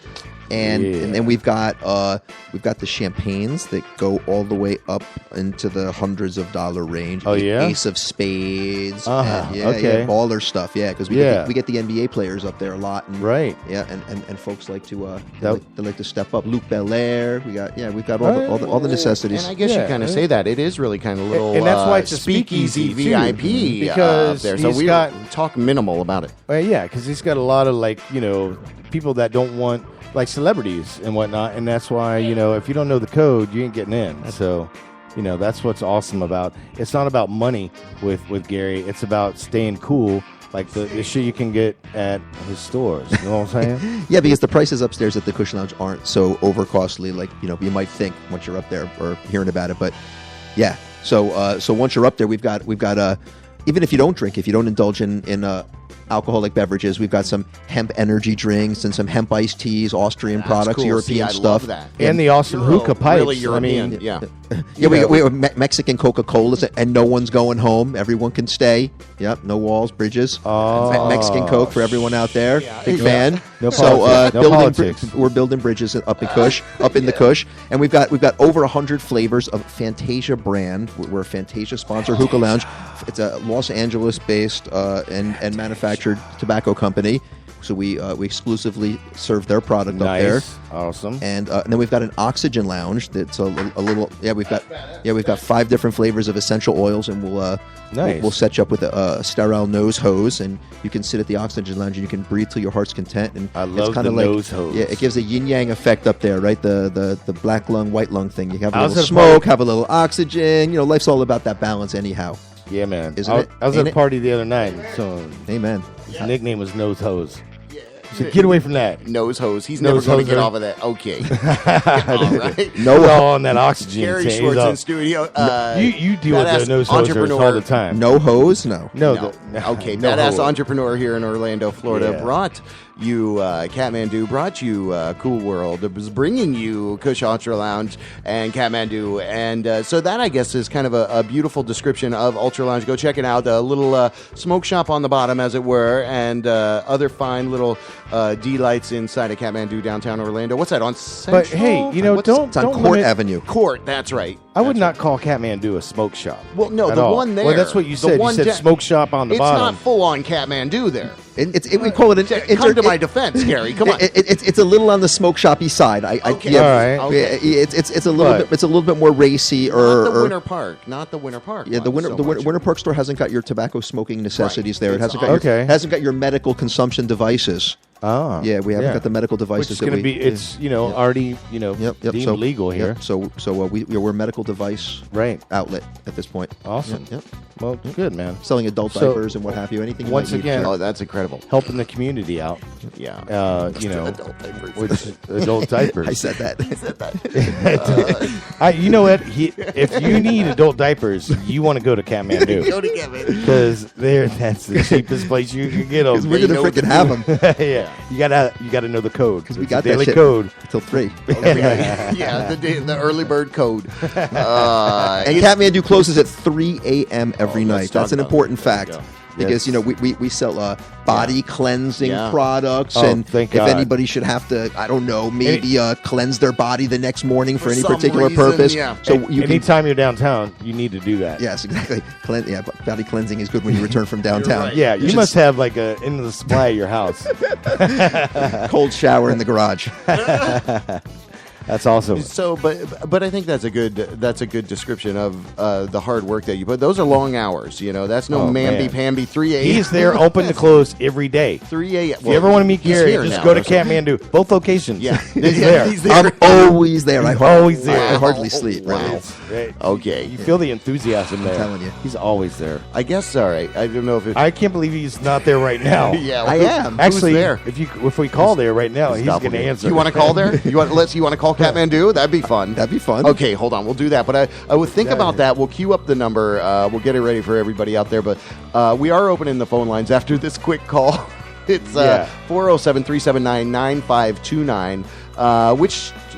And then we've got the champagnes that go all the way up into the hundreds of dollar range. Oh, yeah? Ace of Spades. Okay. Baller stuff. Yeah, because we get the NBA players up there a lot. And, right. Yeah, and folks like to they like to step up. Luke Belair. We've got all the necessities. And I guess you kind of say that it is really kind of little. And that's why it's a speakeasy speakeasy VIP because there. So we talk minimal about it. Well, yeah, because he's got a lot of, like, you know, people that don't want, like, celebrities and whatnot, and that's why, you know, if you don't know the code, you ain't getting in. So, you know, that's what's awesome about. It's not about money with Gary. It's about staying cool, like the shit you can get at his stores. You know what I'm saying? Yeah, because the prices upstairs at the Kush Lounge aren't so over costly, like, you know, you might think once you're up there or hearing about it. But yeah, so once you're up there, we've got even if you don't drink, if you don't indulge in alcoholic beverages, we've got some hemp energy drinks and some hemp iced teas, Austrian products, cool. European I stuff, love that. And the awesome hookah pipes. Really European. We have Mexican Coca-Colas, and no one's going home. Everyone can stay. Yep, no walls, bridges. Mexican Coke for everyone out there. Big fan. No politics. We're building bridges up in Kush, the Kush, and we've got over 100 flavors of Fantasia brand. We're a Fantasia sponsor hookah lounge. It's a Los Angeles-based and manufactured tobacco company. So we exclusively serve their product up there. Awesome. And then we've got an oxygen lounge that's a little. We've got 5 different flavors of essential oils, and we'll set you up with a sterile nose hose, and you can sit at the oxygen lounge and you can breathe till your heart's content. And I love it's kind the of like, nose hose. Yeah, it gives a yin yang effect up there, right? The black lung, white lung thing. You have a little smoke, have a little oxygen. Life's all about that balance, anyhow. Yeah, man. Isn't it? I was at a party the other night. So amen. His nickname was Nose Hose. He said, "Get away from that nose hose." He's never going to get off of that. Okay, all right. No, all on that oxygen. Gary Schwartz in studio. You deal with the nose hosers all the time. No hose, no. Okay, no badass hose. entrepreneur here in Orlando, Florida, brought you Kathmandu, brought you Cool World. It was bringing you Kush Ultra Lounge and Kathmandu, and so that I guess is kind of a beautiful description of Ultra Lounge. Go check it out. A little smoke shop on the bottom, as it were, and other fine little delights inside of Kathmandu, downtown Orlando. What's that on Central? But hey, it's on Court Avenue. Court, that's right. I would not call Kathmandu a smoke shop. Well, no, at the all. one there. Well, that's what you said. You said smoke shop on the bottom. It's not full on Kathmandu there. We call it an. Come to my defense, Gary. Come on. It's a little on the smoke shoppy side. Okay. All right. Okay. It's a little bit. It's a little bit more racy. Not the Winter Park. Not the Winter Park. Yeah, the Winter Park store hasn't got your tobacco smoking necessities there. It hasn't got your medical consumption devices. Ah, yeah, we haven't got the medical devices. Which is going to be, it's already deemed legal here. So we're a medical device outlet at this point. Awesome. Yep. Well, good, man. Selling adult diapers and what have you. Anything. Once again, that's incredible. Helping the community out. Yeah. Adult diapers. Adult diapers. I said that. He said that. You know what? If you need adult diapers, you want to go to Kathmandu. Go to Kathmandu. Because that's the cheapest place you can get them. Because we're gonna freaking have them. Yeah. You gotta know the code. Because we got daily that shit code till 3. Yeah, the early bird code. And Kathmandu closes at 3 a.m. every night. That's an important fact. Because we sell body cleansing products, and if anybody should have to, I don't know, maybe cleanse their body the next morning for any particular purpose. Yeah. So anytime you're downtown, you need to do that. Yes, exactly. Body cleansing is good when you return from downtown. Right. Yeah, you must have like a into the supply at your house. Cold shower in the garage. That's awesome. So, but I think that's a good description of the hard work that you put. Those are long hours. That's no mamby-pamby 3 a.m. He's there open to close every day. 3 a.m. If you ever want to meet Gary, just go to Kathmandu. Both locations. Yeah, he's there. He's there. I'm always there. Always there. I hardly sleep. Wow. Right? Okay. You feel the enthusiasm there. I'm telling you. He's always there. I guess. All right. I don't know if I can't believe he's not there right now. Yeah, I am. Actually, there? If we call there right now, he's going to answer. You want to call there? You want to call Kathmandu? That'd be fun. That'd be fun. Okay, hold on. We'll do that. But I would think about that. We'll queue up the number. We'll get it ready for everybody out there. But we are opening the phone lines after this quick call. It's 407-379-9529.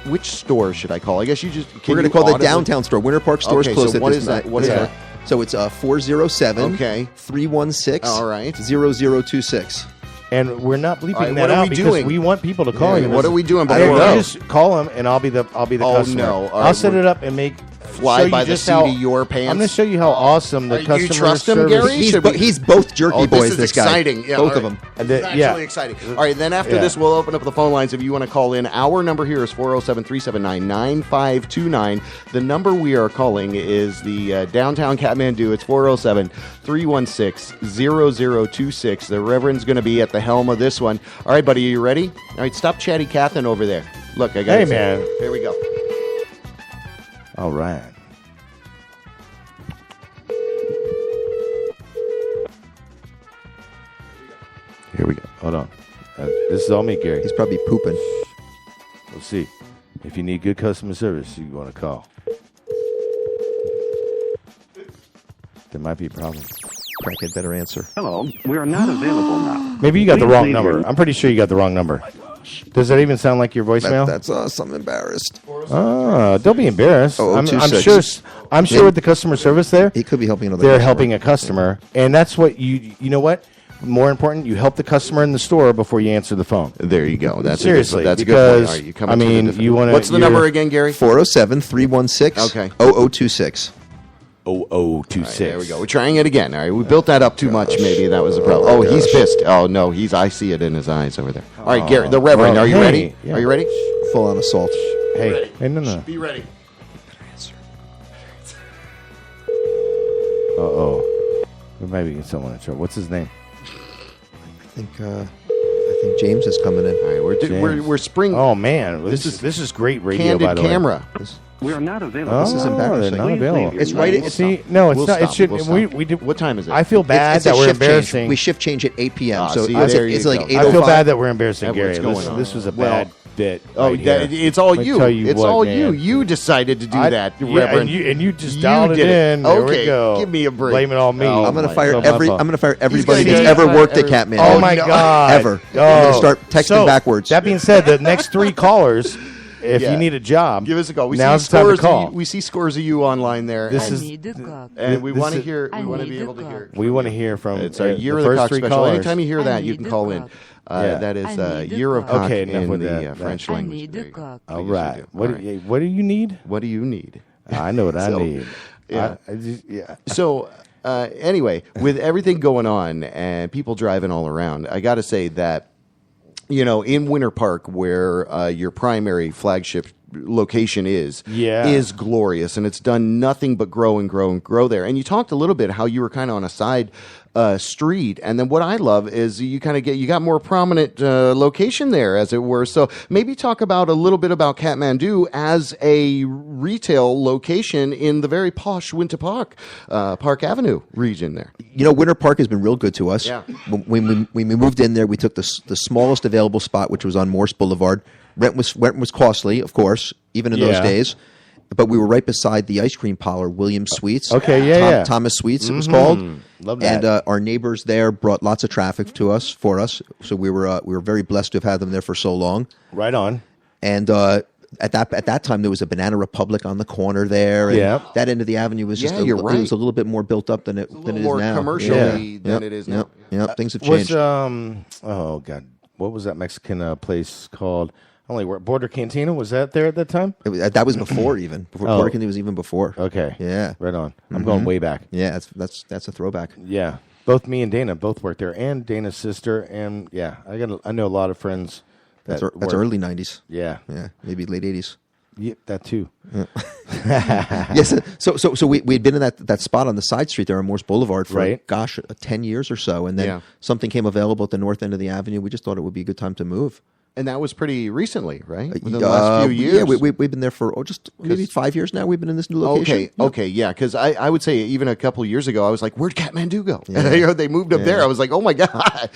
Which store should I call? I guess we're going to call the downtown store. Winter Park store's closed. So what is that? What is that? So it's 407 316 all right 0026. And we're not bleeping that out because we want people to call you. What are we doing? You just call them, and I'll be the customer. No. I'll set it up and fly by the seat of your pants. I'm going to show you how awesome the customer service. You trust him, Gary? He's both jerky boys. This is guy. exciting. Yeah, both of them. It's actually exciting. All right, then after this, we'll open up the phone lines. If you want to call in, our number here is 407-379-9529. The number we are calling is the downtown Kathmandu. It's 407-316-0026. The Reverend's going to be at the helm of this one. All right, buddy, are you ready? All right, stop chatty Cathin over there. Look, I got Hey, man. Here we go. All right. Here we go. Hold on. This is all me, Gary. He's probably pooping. We'll see. If you need good customer service, you want to call. There might be a problem. Frank had better answer. Hello, we are not available now. Maybe you got the wrong number. I'm pretty sure you got the wrong number. Does that even sound like your voicemail? That's I'm embarrassed. Don't be embarrassed. I'm sure with the customer service there, he could be helping another. They're helping a customer, and that's what you know what. More important, you help the customer in the store before you answer the phone. There you go. That's seriously. That's because, a good point. You want to. What's the number again, Gary? 407-316-0026. 0026. There we go. We're trying it again. All right, we built that up too much. Maybe that was the problem. Oh, he's pissed. Oh no, I see it in his eyes over there. All right, Gary, the Reverend, are you ready? Yeah. Are you ready? Full on assault. Hey, no. Be ready. We might be getting someone in trouble. What's his name? I think James is coming in. All right, we're spring. Oh man, this is great radio. Candid by the way. camera. We are not available. This is embarrassing. They're not available. It's right. It's no, it's We'll not. stop. It should. We'll stop. We do. What time is it? I feel bad It's a that we're shift change. embarrassing. We shift change at 8 p.m. So see, it's there you like go. 8:05. I feel bad that we're embarrassing What's Gary. going on? This was a Well, bad bit. Oh, right here. it's all Let me you. tell you It's what, all man. you. You decided to do that, Yeah, Reverend. and you just dialed it did in. There Okay, we go. give me a break. Blame it on me. Oh, I'm gonna my fire God. everybody gonna that's do- ever worked at Catman. Oh my God! Ever. I'm gonna start texting backwards. That being said, the next 3 callers, if you need a job, give us a call. Now's the time to call. We see scores of you online there. This and, is and we this want to is- hear. We want to be able to hear. we want to hear from. It's our Year of the the first Cock 3 special. callers. Anytime you hear that, you can call in. That is Year of Cock Okay, enough in with the that. French language. There you go. All We right. usually do. What All do you, what do you need? What do you need? I know what So, I need. yeah. I just, yeah. So, anyway, with everything going on and people driving all around, I got to say that, in Winter Park, where your primary flagship location is glorious, and it's done nothing but grow and grow and grow there. And you talked a little bit how you were kind of on a side street, and then what I love is you got more prominent location there, as it were. So maybe talk about a little bit about Kathmandu as a retail location in the very posh Winter Park, Park Avenue region there. Winter Park has been real good to us. Yeah. When we moved in there, we took the smallest available spot, which was on Morse Boulevard. Rent was costly, of course, even in those days. But we were right beside the ice cream parlor, Williams Sweets. Okay, Thomas Sweets, it was called. Love that. And our neighbors there brought lots of traffic for us. So we were very blessed to have had them there for so long. Right on. And at that time, there was a Banana Republic on the corner there. And that end of the avenue was just you're right. It was a little bit more built up than it is now. More commercially than it is now. Things have changed. Oh God, what was that Mexican place called? Border Cantina, was that there at that time? That was before even. Border Cantina was even before. Okay. Yeah. Right on. I'm going way back. Yeah, that's a throwback. Yeah. Both me and Dana both worked there, and Dana's sister, and I know a lot of friends. That's early 90s. Yeah. Yeah, maybe late 80s. Yeah, that too. Yes. So we'd been in that spot on the side street there on Morse Boulevard for 10 years or so, and then something came available at the north end of the avenue. We just thought it would be a good time to move. And that was pretty recently, right? Within the last few years? Yeah, we've been there for just maybe 5 years now. We've been in this new location. Okay, yeah. Because I would say even a couple of years ago, I was like, where'd Kathmandu go? Yeah. They moved up there. I was like, oh my God.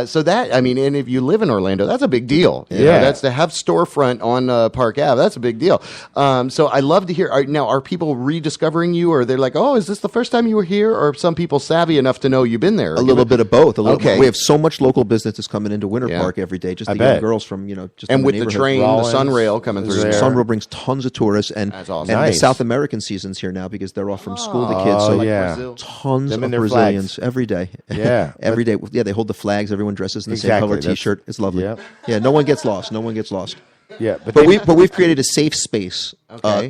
So that, and if you live in Orlando, that's a big deal. That's to have storefront on Park Ave. That's a big deal. So I love to hear, are people rediscovering you, or they're like, oh, is this the first time you were here? Or are some people savvy enough to know you've been there? A little bit of both. We have so much local businesses coming into Winter Park every day. Just the young girls from just and in with the the train, Rollins, the Sunrail coming through. The Sunrail brings tons of tourists, and that's awesome. And the South American season's here now because they're off from school. The kids, so Brazil. Tons Them of and their Brazilians flags. every day. Yeah, every day. Yeah, they hold the flags. Everyone dresses in the same color T-shirt. It's lovely. Yeah, no one gets lost. Yeah, but we've created a safe space,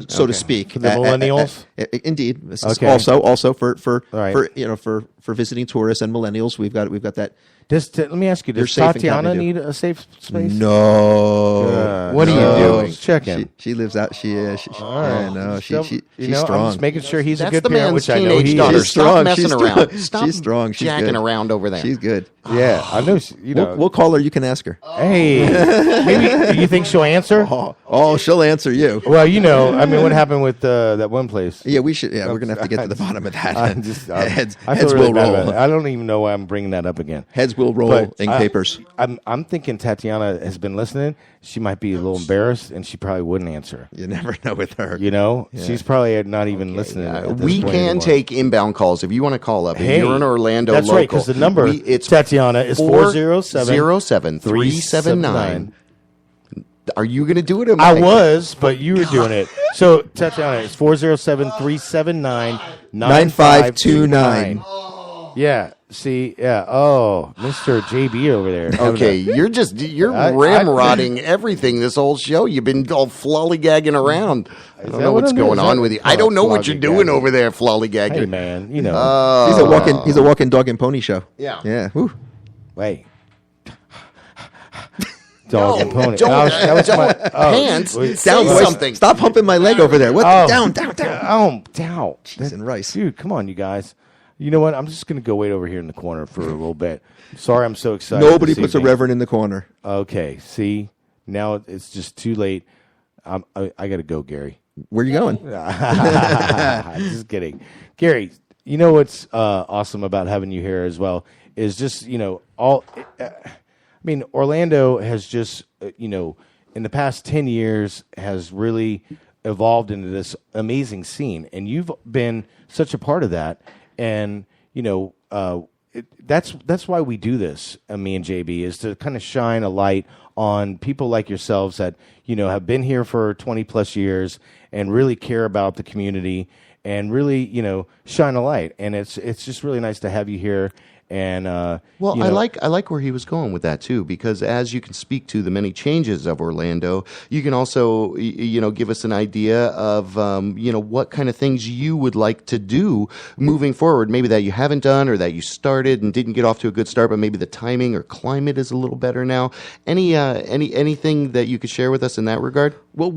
so to speak, for the millennials. Indeed, Okay. Also for Right. for visiting tourists and millennials, we've got that. Let me ask you: does safe in Tatiana Kathmandu. need a safe space? No. What are you doing? Just checking. She lives out. She's I'm strong. just making sure he's That's a good the parent, man's which I know teenage he daughter. is. She's Stop strong. messing She's around. strong. Stop She's strong. She's jacking good. around over there. She's good. Yeah, I know. We'll call her. You can ask her. Hey, maybe do you think she'll answer? Oh, she'll answer you. Well, what happened with that one place? Yeah, we should. Yeah, we're gonna have to get to the bottom of that. Heads feel will bad roll. about it. I don't even know why I'm bringing that up again. Heads will roll. Ink papers. I'm thinking Tatiana has been listening. She might be a little embarrassed, and she probably wouldn't answer. You never know with her. She's probably not even listening. At this We point can anymore. take inbound calls if you want to call up. Hey, if you're in Orlando, that's local, right, because the number it's Tatiana is 407-379. Are you going to do it? I was, but you were doing it. So Tatiana is 407-379-9529. Yeah. See, yeah. Oh, Mr. JB over there. Okay, you're ramrodding everything this whole show. You've been all flollygagging around. I don't know what's going on with you. I don't know what you're doing over there, flollygagging. Hey, man, you know. He's a walking dog and pony show. Yeah. Yeah. Woo. Wait. Dog and pony. Pants. Down, something. Stop humping my leg over there. What? Down. Down. Cheese and rice. Dude, come on, you guys. You know what? I'm just going to go wait over here in the corner for a little bit. Sorry, I'm so excited. Nobody puts a reverend in the corner. Okay, see? Now it's just too late. I got to go, Gary. Where are you going? Just kidding. Gary, you know what's awesome about having you here as well is just, Orlando has just, in the past 10 years has really evolved into this amazing scene. And you've been such a part of that. And, that's why we do this, me and JB, is to kind of shine a light on people like yourselves that, have been here for 20 plus years and really care about the community and really, shine a light. And it's just really nice to have you here. And I like where he was going with that too, because as you can speak to the many changes of Orlando, you can also give us an idea of what kind of things you would like to do moving forward, maybe that you haven't done or that you started and didn't get off to a good start, but maybe the timing or climate is a little better now. Anything that you could share with us in that regard? Well,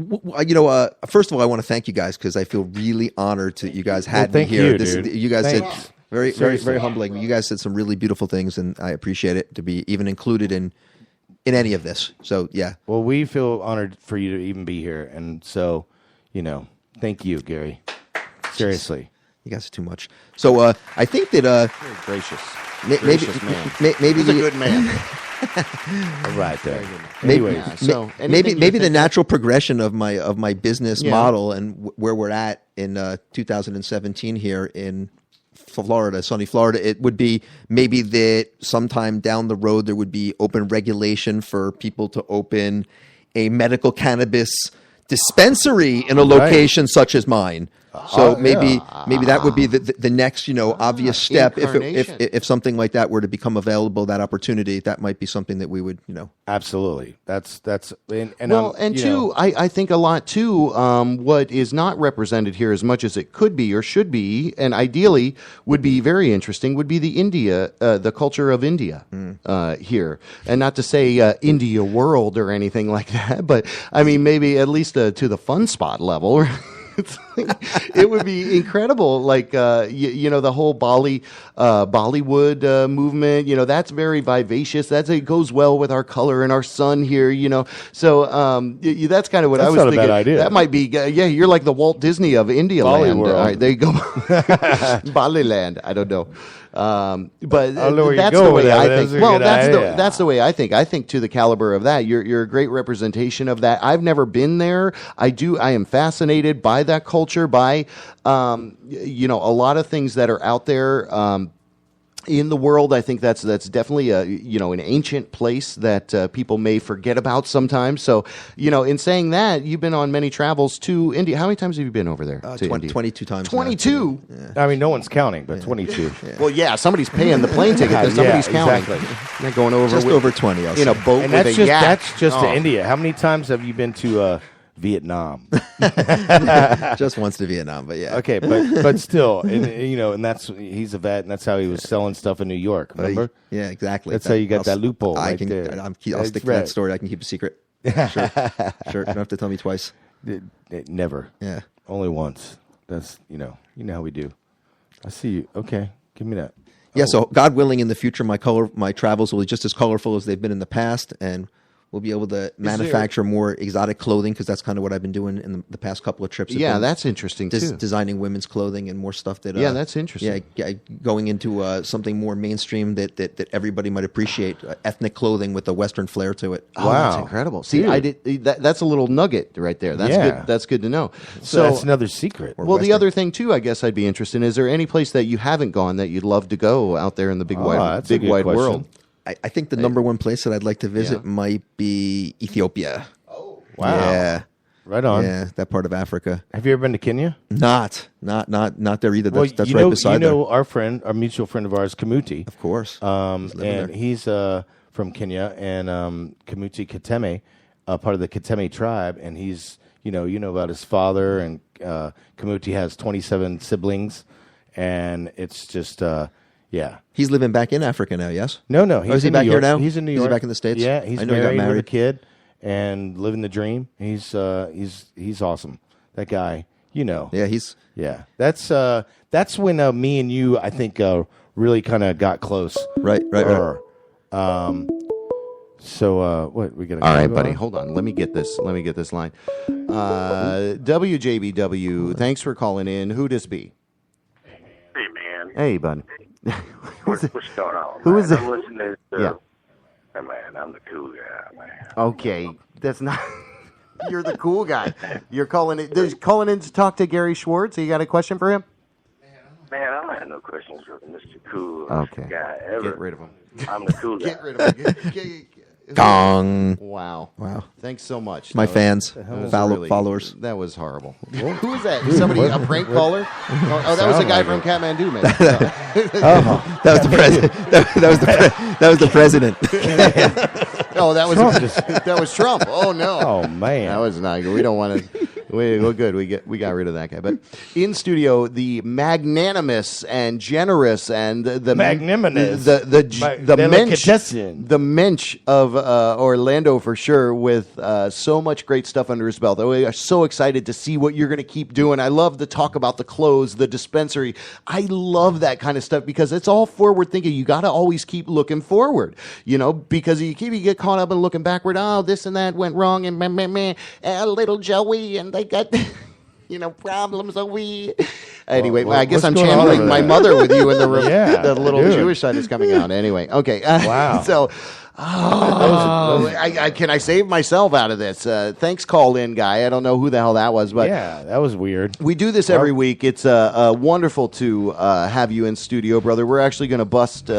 first of all, I want to thank you guys because I feel really honored that you guys had me here. You guys said. Very, very, very humbling. You guys said some really beautiful things, and I appreciate it to be even included in any of this. So, yeah. Well, we feel honored for you to even be here, and so, thank you, Gary. Seriously, you guys are too much. So, I think that very gracious, gracious man. Maybe he's a good man. All right, there. Maybe the natural progression of my business model and where we're at in 2017 here in Florida, sunny Florida, it would be maybe that sometime down the road there would be open regulation for people to open a medical cannabis dispensary in a location such as mine. So maybe that would be the next obvious step if something like that were to become available, that opportunity, that might be something that we would absolutely. I think a lot too. What is not represented here as much as it could be or should be, and ideally would be very interesting, would be the culture of India here, and not to say India world or anything like that, but I mean maybe at least to the fun spot level. It would be incredible, like the whole Bollywood movement. That's very vivacious. It goes well with our color and our sun here. So that's kind of what I was thinking. That's not a bad idea. That might be. You're like the Walt Disney of India land. All right, there you go. Baliland. I don't know. But that's the way I think. Well, that's the way I think. I think to the caliber of that, you're a great representation of that. I've never been there. I am fascinated by that culture, by a lot of things that are out there. In the world, I think that's definitely an ancient place that people may forget about sometimes. So, in saying that, you've been on many travels to India. How many times have you been over there? 22 times. 22. Yeah. I mean, no one's counting, but 22. Yeah. Well, yeah, somebody's paying the plane ticket. Then somebody's counting. Exactly. Not going over just over 20. In a boat and with a yacht. That's just to India. How many times have you been to Vietnam? Just once to Vietnam, but yeah. Okay, but still, and he's a vet, and that's how he was selling stuff in New York. Remember? Yeah, exactly. That's how you got that loophole. I'll stick to that story. I can keep a secret. Sure. You don't have to tell me twice. Never. Yeah. Only once. That's you know how we do. I see you. Okay, give me that. Yeah. So God willing, in the future, my travels will be just as colorful as they've been in the past, and we'll be able to manufacture more exotic clothing because that's kind of what I've been doing in the past couple of trips. Yeah, that's interesting too. Designing women's clothing and more stuff that. That's interesting. Yeah, going into something more mainstream that everybody might appreciate, ethnic clothing with a Western flair to it. Oh, wow, that's incredible. See, that's a little nugget right there. That's good. That's good to know. So that's another secret. Well, the other thing too, I guess I'd be interested in, is there any place that you haven't gone that you'd love to go out there in the big wide world? I think the number one place that I'd like to visit might be Ethiopia. Oh, wow. Yeah. Right on. Yeah, that part of Africa. Have you ever been to Kenya? Not there either. Well, That's right beside there. our mutual friend of ours, Kamuti. Of course. He's from Kenya, and Kamuti Kateme, part of the Kateme tribe, and he's, you know about his father, and Kamuti has 27 siblings, and it's just, yeah. He's living back in Africa now, yes? No, is he back here now? He's in New York. Is he back in the States? Yeah, he's I know he got married with a married. kid and living the dream. He's awesome. That guy, Yeah, Yeah, that's when me and you, I think, really kind of got close. Right. So what we got? All right, buddy. Hold on. Let me get this line. WJBW. Thanks for calling in. Who this be? Hey, man. Hey, bud. What's going on? Who is it? I'm listening to. Yeah. Hey, man, I'm the cool guy, man. Okay, that's not. You're the cool guy. You're calling in to talk to Gary Schwartz. You got a question for him? Man, I don't have no questions for Mr. Cool Okay. guy ever. Get rid of him. I'm the cool guy. Get rid of him. Gong. Wow. Thanks so much. My fans, was followers. That was horrible. Who is that? Somebody, a prank caller? Oh, that was the guy from Kathmandu, man. That was the president. That was the president. Oh, that was Trump. Oh no. Oh man. That was not good. We don't want to. We're good. We got rid of that guy. But in studio, the magnanimous and generous and the magnanimous, the mensch of Orlando for sure, with so much great stuff under his belt. We are so excited to see what you're going to keep doing. I love the talk about the clothes, the dispensary. I love that kind of stuff because it's all forward thinking. You got to always keep looking forward, because you get caught up in looking backward. Oh, this and that went wrong, and little Joey, and they got problems. Anyway, I guess I'm channeling my mother with you in the room. Yeah, the little Jewish side is coming out. Anyway, okay. Wow. So. Can I save myself out of this? Thanks, call in guy. I don't know who the hell that was, but yeah, that was weird. We do this every week. It's wonderful to have you in studio, brother. We're actually going to bust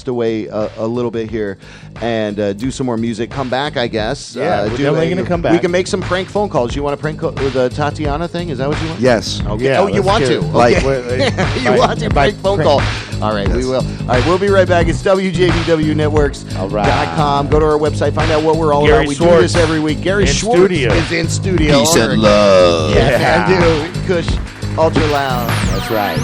away a little bit here and do some more music. Come back, I guess. Yeah, we're definitely going to come back. We can make some prank phone calls. You want to prank the Tatiana thing? Is that what you want? Yes. Okay. Yeah, you want to? Okay. You want to prank phone call? All right, we will. All right, we'll be right back. It's WJBW Networks. All right. .com. Go to our website, find out what we're all about. We do this every week. Gary Schwartz is in studio. Peace and love. Yeah, I do. Kush, ultra loud. That's right.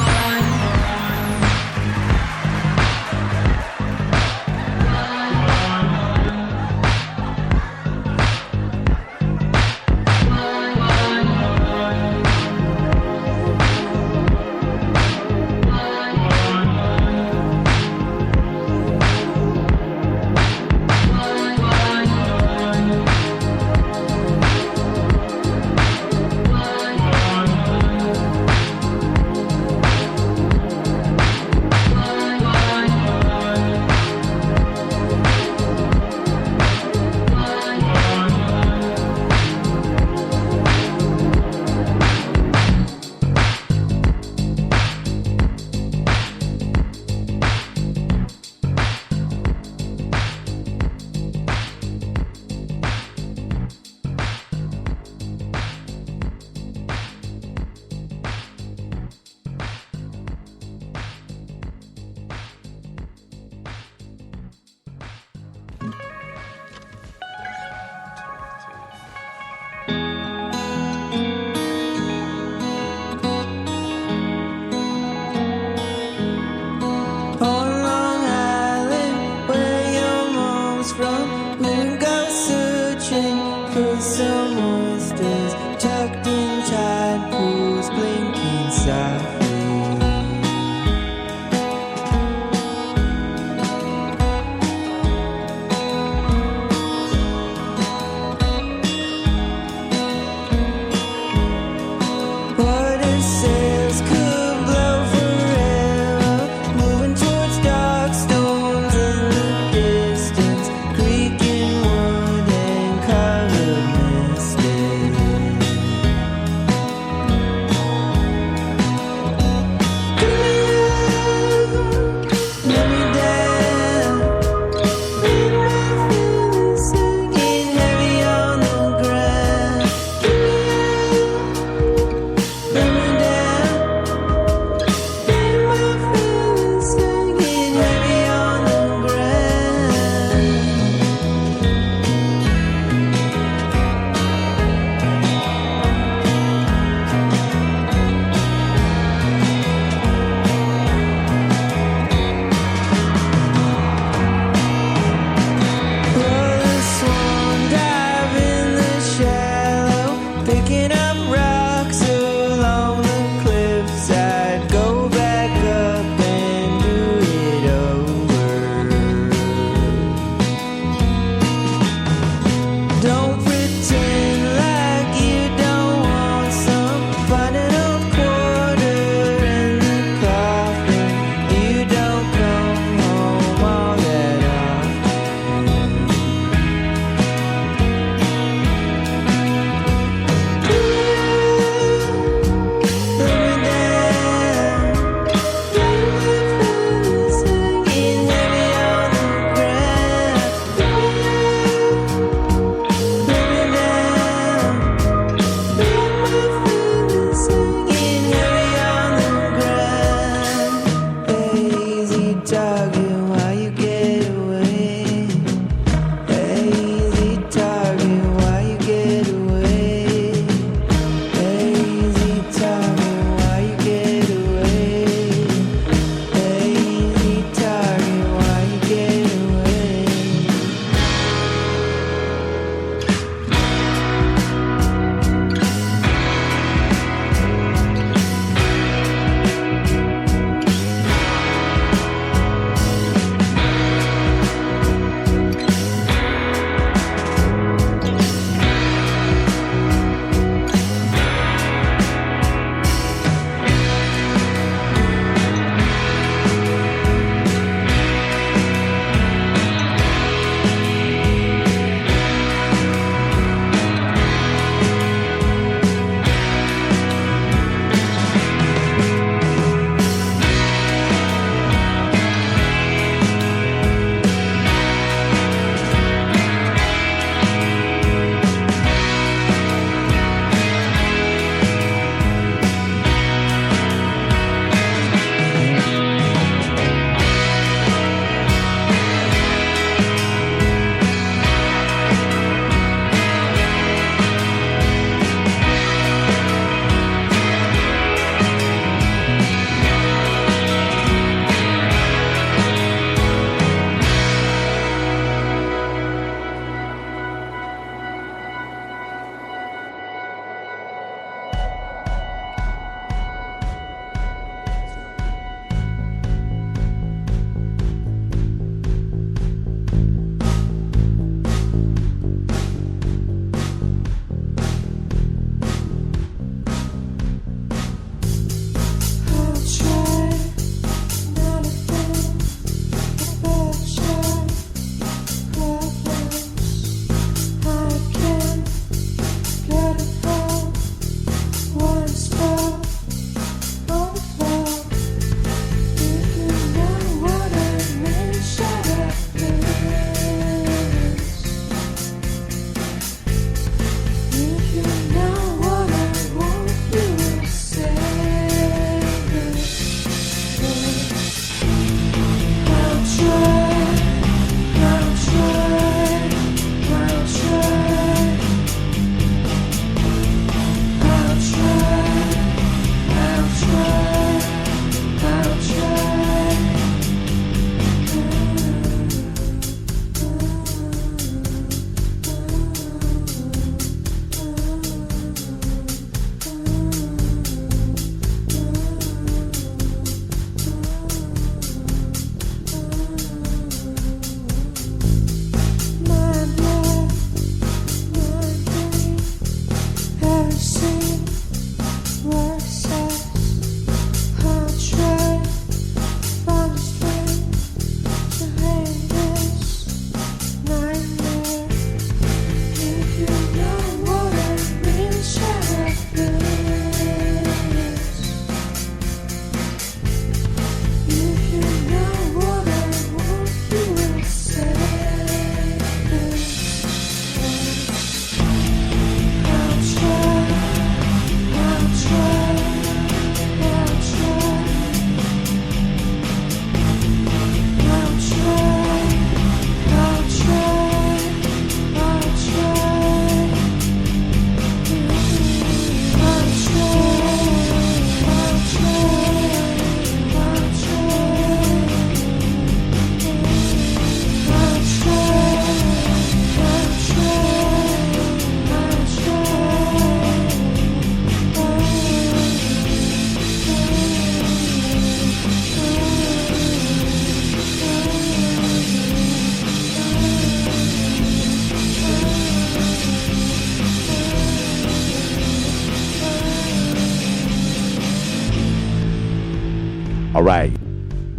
All right,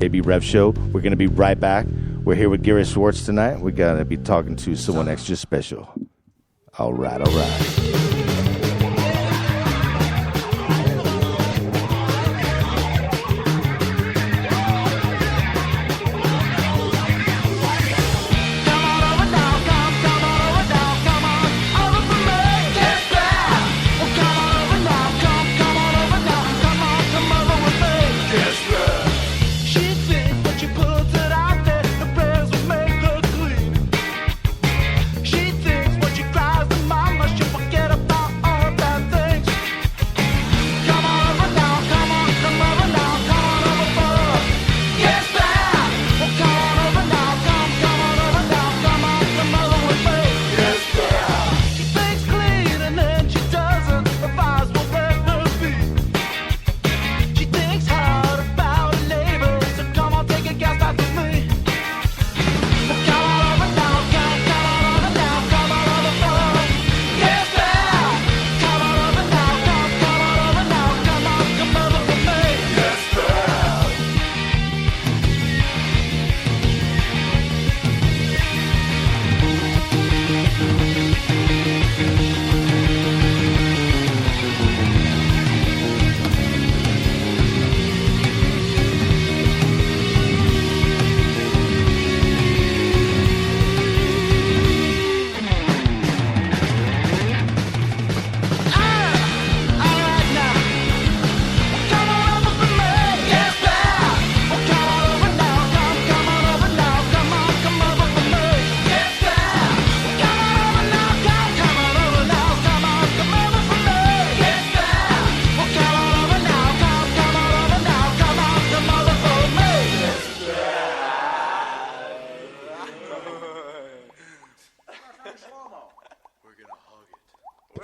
AB Rev Show. We're going to be right back. We're here with Gary Schwartz tonight. We're going to be talking to someone extra special. All right, all right.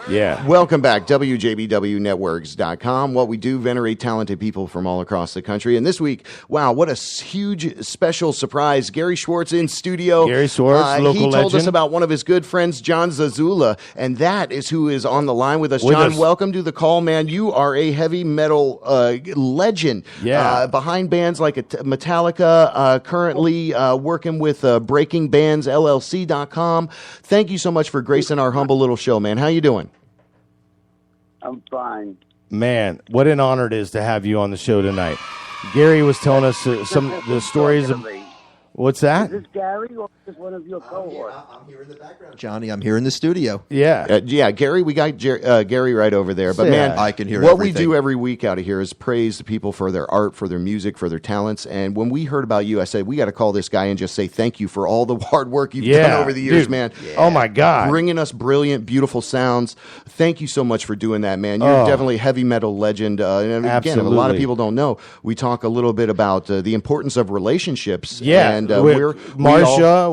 Yeah. Welcome back, WJBWnetworks.com. What we do, venerate talented people from all across the country. And this week, wow, what a huge special surprise. Gary Schwartz in studio. Gary Schwartz, local legend. He told us about one of his good friends, John Zazula, and that is who is on the line with us. John, welcome to the call, man. You are a heavy metal legend. Yeah. Behind bands like Metallica, currently working with BreakingBandsLLC.com. Thank you so much for gracing our humble little show, man. How you doing? I'm fine. Man, what an honor it is to have you on the show tonight. Gary was telling us some of the stories of... What's that? Is this Gary or is this one of your cohorts? I'm here in the background. Johnny, I'm here in the studio. Yeah. Yeah, Gary, we got Gary right over there. But man, I can hear what everything. we do every week out of here is praise the people for their art, for their music, for their talents. And when we heard about you, I said, we got to call this guy and just say thank you for all the hard work you've done over the years, dude. man. Yeah. Oh, my God. Bringing us brilliant, beautiful sounds. Thank you so much for doing that, man. You're definitely a heavy metal legend. And again, a lot of people don't know. We talk a little bit about the importance of relationships. Yeah. And Marsha,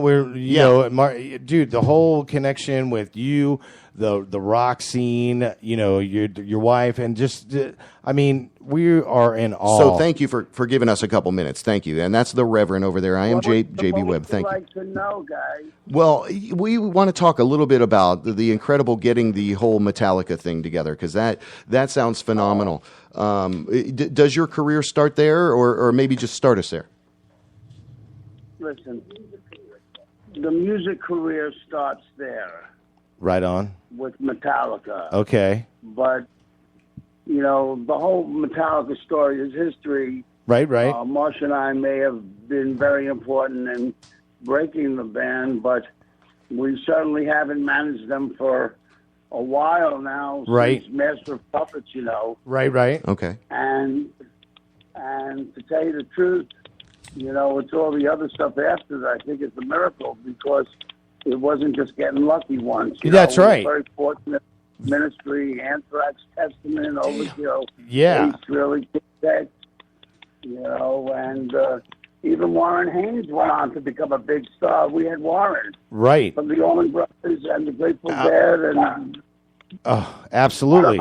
dude, the whole connection with you, the rock scene, your wife, and just, I mean, we are in awe. So thank you for giving us a couple minutes. Thank you. And that's the Reverend over there. I am JB Webb. Thank you. Like to know, guys. Well, we want to talk a little bit about the incredible getting the whole Metallica thing together, because that sounds phenomenal. Does your career start there, or maybe just start us there? Listen, the music career starts there. Right on. With Metallica. Okay. But, the whole Metallica story is history. Right. Marsha and I may have been very important in breaking the band, but we certainly haven't managed them for a while now. Right. Since Master of Puppets, Right. Okay. And to tell you the truth, it's all the other stuff after that. I think it's a miracle because it wasn't just getting lucky once. That's right. We're very fortunate. Ministry, Anthrax, Testament, Overkill. Yeah. Ace really kicked that. And even Warren Haynes went on to become a big star. We had Warren. Right. From the Allman Brothers and the Grateful Dead. And absolutely.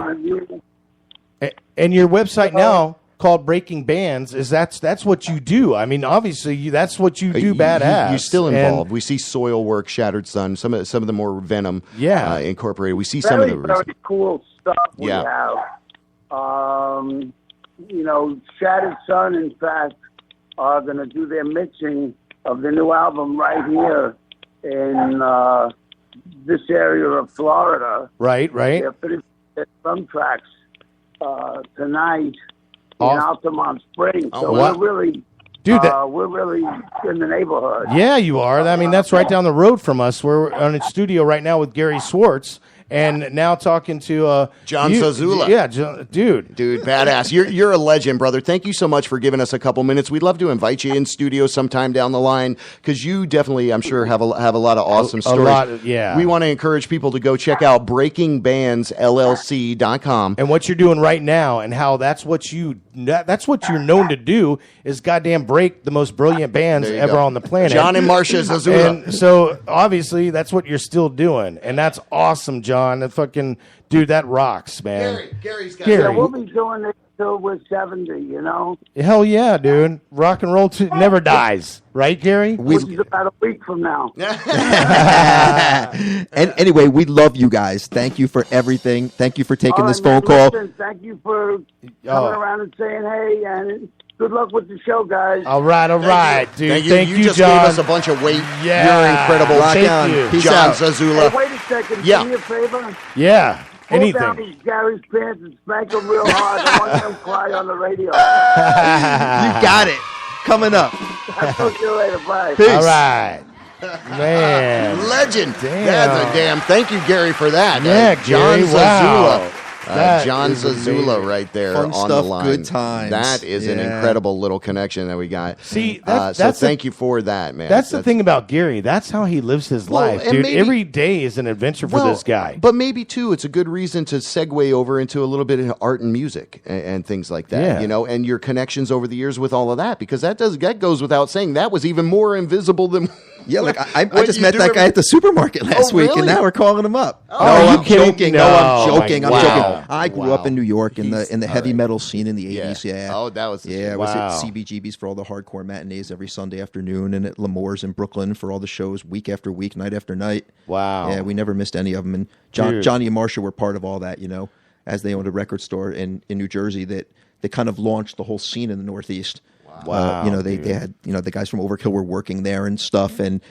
And your website now, called Breaking Bands, that's what you do. I mean, obviously, that's what you do. Badass. You're still involved. We see Soil Work, Shattered Sun, some of the more Venom incorporated. We see some of the very cool stuff we have. Shattered Sun, in fact, are going to do their mixing of the new album right here in this area of Florida. Right. They're finishing some tracks tonight in Altamont Springs. So wow. we're really... Dude, we're really in the neighborhood. Yeah, you are. I mean, that's right down the road from us. We're on a studio right now with Gary Schwartz, and now talking to John Zazula. Yeah, dude, badass. You're a legend, brother. Thank you so much for giving us a couple minutes. We'd love to invite you in studio sometime down the line because you definitely, I'm sure, have a lot of awesome stories. We want to encourage people to go check out BreakingBandsLLC.com. And what you're doing right now, and how that's what you're known to do, is goddamn break the most brilliant bands ever on the planet. John and Marcia Zazula. And so obviously that's what you're still doing, and that's awesome, John. That fucking dude, that rocks, man. Gary's got Yeah, we'll be doing it till we're 70. Hell yeah, dude. Rock and roll never dies, right, Gary? Which is about a week from now. And anyway, we love you guys. Thank you for everything. Thank you for taking this phone call. Listen, thank you for coming around and saying hey, and good luck with the show, guys. All right, dude. Thank you, just John. gave us a bunch of weight. Yeah. You're incredible. Thank you. Peace John out. Zazula. Hey, wait a second. Yeah. Do me a favor. Yeah. Pull Anything. down these Gary's pants and spank them real hard. I want them to cry on the radio. You got it. Coming up. I'll talk to you later. Bye. Peace. All right. Man. Legend. Damn. That's a damn. Thank you, Gary, for that. Yeah, John Gary, Zazula. wow. That John is Zazula amazing. right there Fun on stuff, the line. good times. That is an incredible little connection that we got. See, so thank you for that, man. That's the thing about Gary. That's how he lives his life, and dude. maybe- Every day is an adventure for this guy. But maybe, too, it's a good reason to segue over into a little bit of art and music and things like that, Yeah. and your connections over the years with all of that, because that goes without saying. That was even more invisible than... Yeah, like I just met that guy at the supermarket last week, and now we're calling him up. Oh, no, are you I'm kidding? joking. No, I'm joking. wow. I'm joking. I grew up in New York in the heavy right. metal scene in the 80s. Yeah. Oh, that was... Yeah, I was Wow. at CBGB's for all the hardcore matinees every Sunday afternoon, and at L'Amour's in Brooklyn for all the shows week after week, night after night. Wow. Yeah, we never missed any of them. And Johnny and Marcia were part of all that, as they owned a record store in New Jersey that they kind of launched the whole scene in the Northeast. Wow. They had the guys from Overkill were working there and stuff, and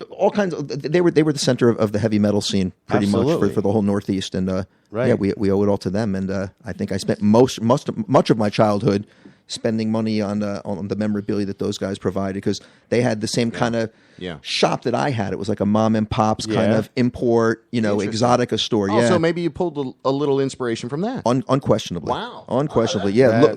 all kinds of they were the center of the heavy metal scene pretty Absolutely. much for the whole Northeast, and Right. yeah, we owe it all to them. And I think I spent much of my childhood spending money on the memorabilia that those guys provided, because they had the same kind of shop that I had. It was like a mom and pop's kind of import, exotica store. Oh, yeah. so maybe you pulled a little inspiration from that. Unquestionably. Wow. Unquestionably. Yeah.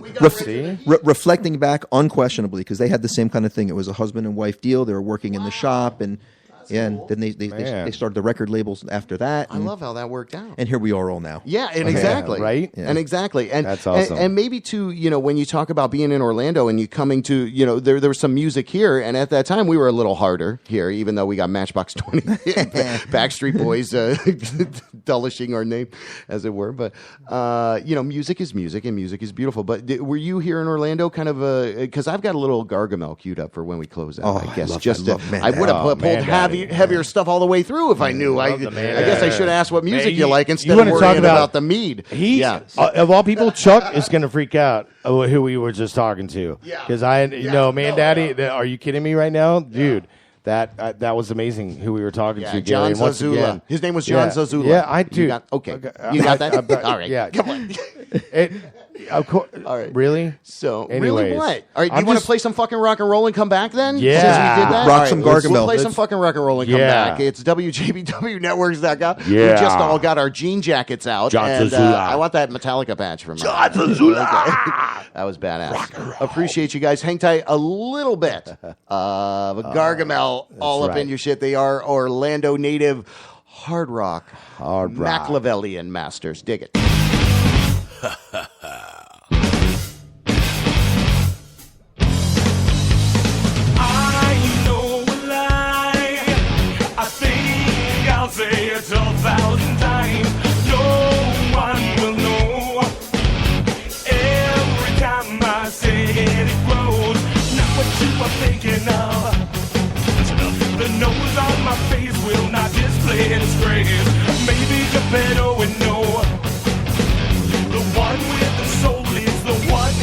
Reflecting back, unquestionably, because they had the same kind of thing. It was a husband and wife deal. They were working in the shop, and then they started the record labels after that. I love how that worked out. And here we are all now. Yeah, and exactly. right? Yeah. And exactly. And That's awesome. And maybe too, when you talk about being in Orlando and you coming to, there was some music here, and at that time we were a little harder here, even though we got Matchbox 20, Backstreet Boys dullishing our name, as it were. But music is music, and music is beautiful. But were you here in Orlando, kind of because I've got a little Gargamel queued up for when we close out. I guess I would have pulled heavier stuff all the way through if I knew. I guess I should have asked what music you like instead of worrying about the mead. Of all people, Chuck is going to freak out who we were just talking to. Because Daddy, are you kidding me right now? Dude, that was amazing who we were talking to. John Gary. Once Zazula. again, His name was John Zazula. Yeah, I do. You got that? All right. Yeah. Come on. Of course. All right. Really? So, Anyways, really what? All right, you want to play some fucking rock and roll and come back then? Yeah. Since we did that? Rock some Gargamel. We'll play some fucking rock and roll and come back. It's WJBWnetworks.com. Yeah. We just all got our jean jackets out. John and, Zazula. I want that Metallica patch from John Zazula. Okay. That was badass. Appreciate you guys. Hang tight a little bit of Gargamel all up in your shit. They are Orlando native hard rock. Machiavellian masters. Dig it. Say it 1,000 times, no one will know. Every time I say it, it grows. Not what you are thinking of. The nose on my face will not display its grace. Maybe Geppetto would know. The one with the soul is the one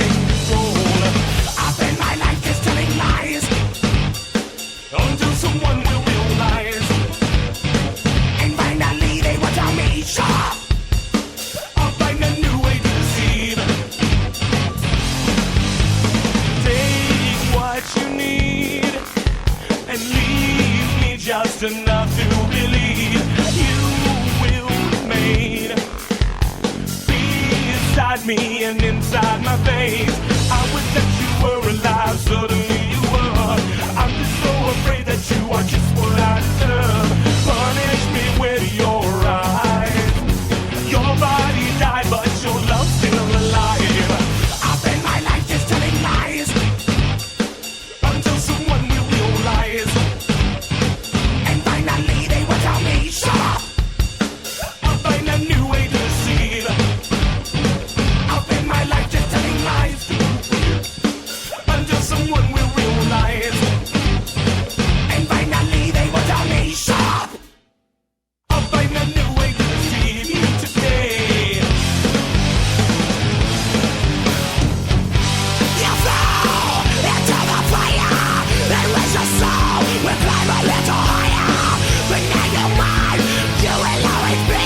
me and inside my veins. I wish that you were alive, suddenly you were. I'm just so afraid that you are just what I deserve. Punish me with your eyes. Your body died, but your love's still alive. I spend my life just telling lies until someone will realize. And finally they will tell me, shut up. I'll find a new way to deceive. I'll spend my life just telling lies until someone will realize. And finally they will tell me, shut up. I'll find a new way to deceive you today. You fall into the fire and raise your soul will climb a little higher. But now you're mine, you will always be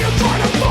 a part of me.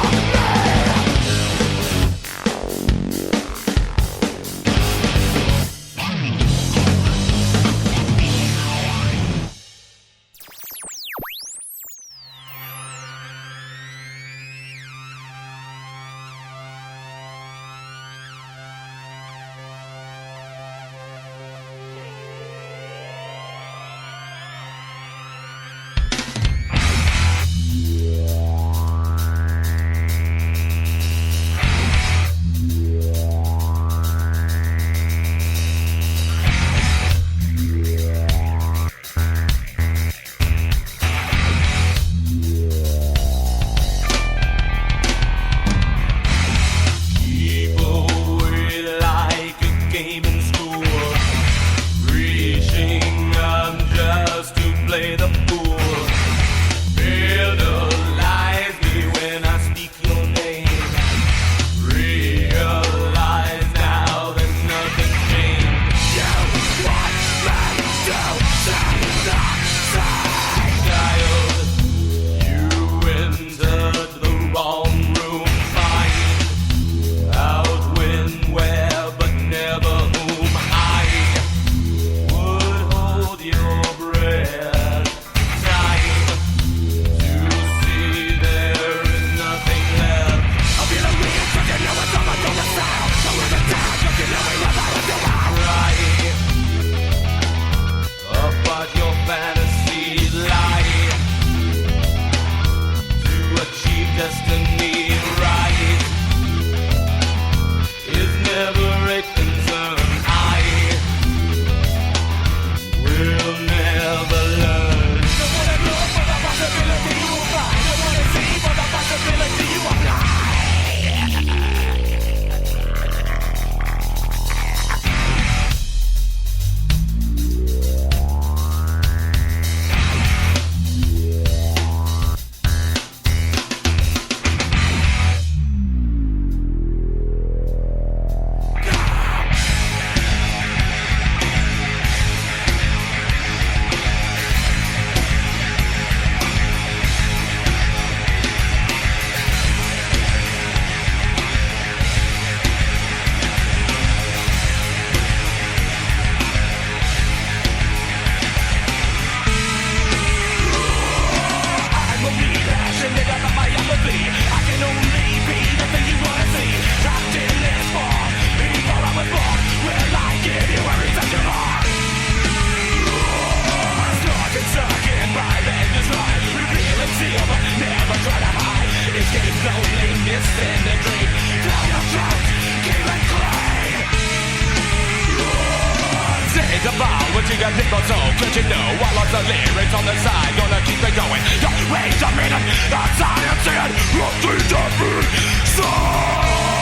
your nickels so good you know. While lots of lyrics on the side, gonna keep it going. Don't wait a minute, the science in roughly different sound.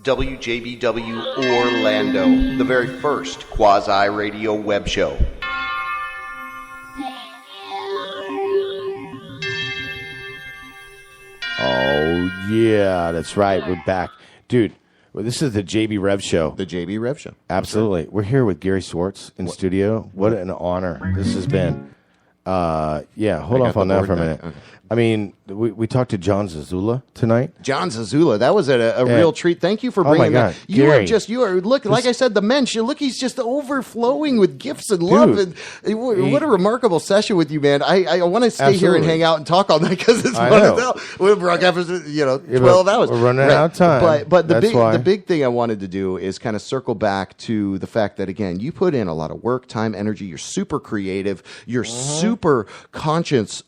WJBW Orlando, the very first quasi-radio web show. Oh, yeah, that's right. We're back. Dude, well, this is the JB Rev Show. The JB Rev Show. Absolutely. We're here with Gary Schwartz in studio. What an honor this has been. Hold off on that for a minute. Okay. I mean, we talked to John Zazula tonight. John Zazula, that was a real treat. Thank you for bringing that. You are look, like I said, the mensch. Look, he's just overflowing with gifts and love. And what a remarkable session with you, man. I want to stay here and hang out and talk all night because it's fun as hell. We'll broadcast for 12 hours. We're running out of time. But the big thing I wanted to do is kind of circle back to the fact that, again, you put in a lot of work, time, energy. You're super creative. You're super conscious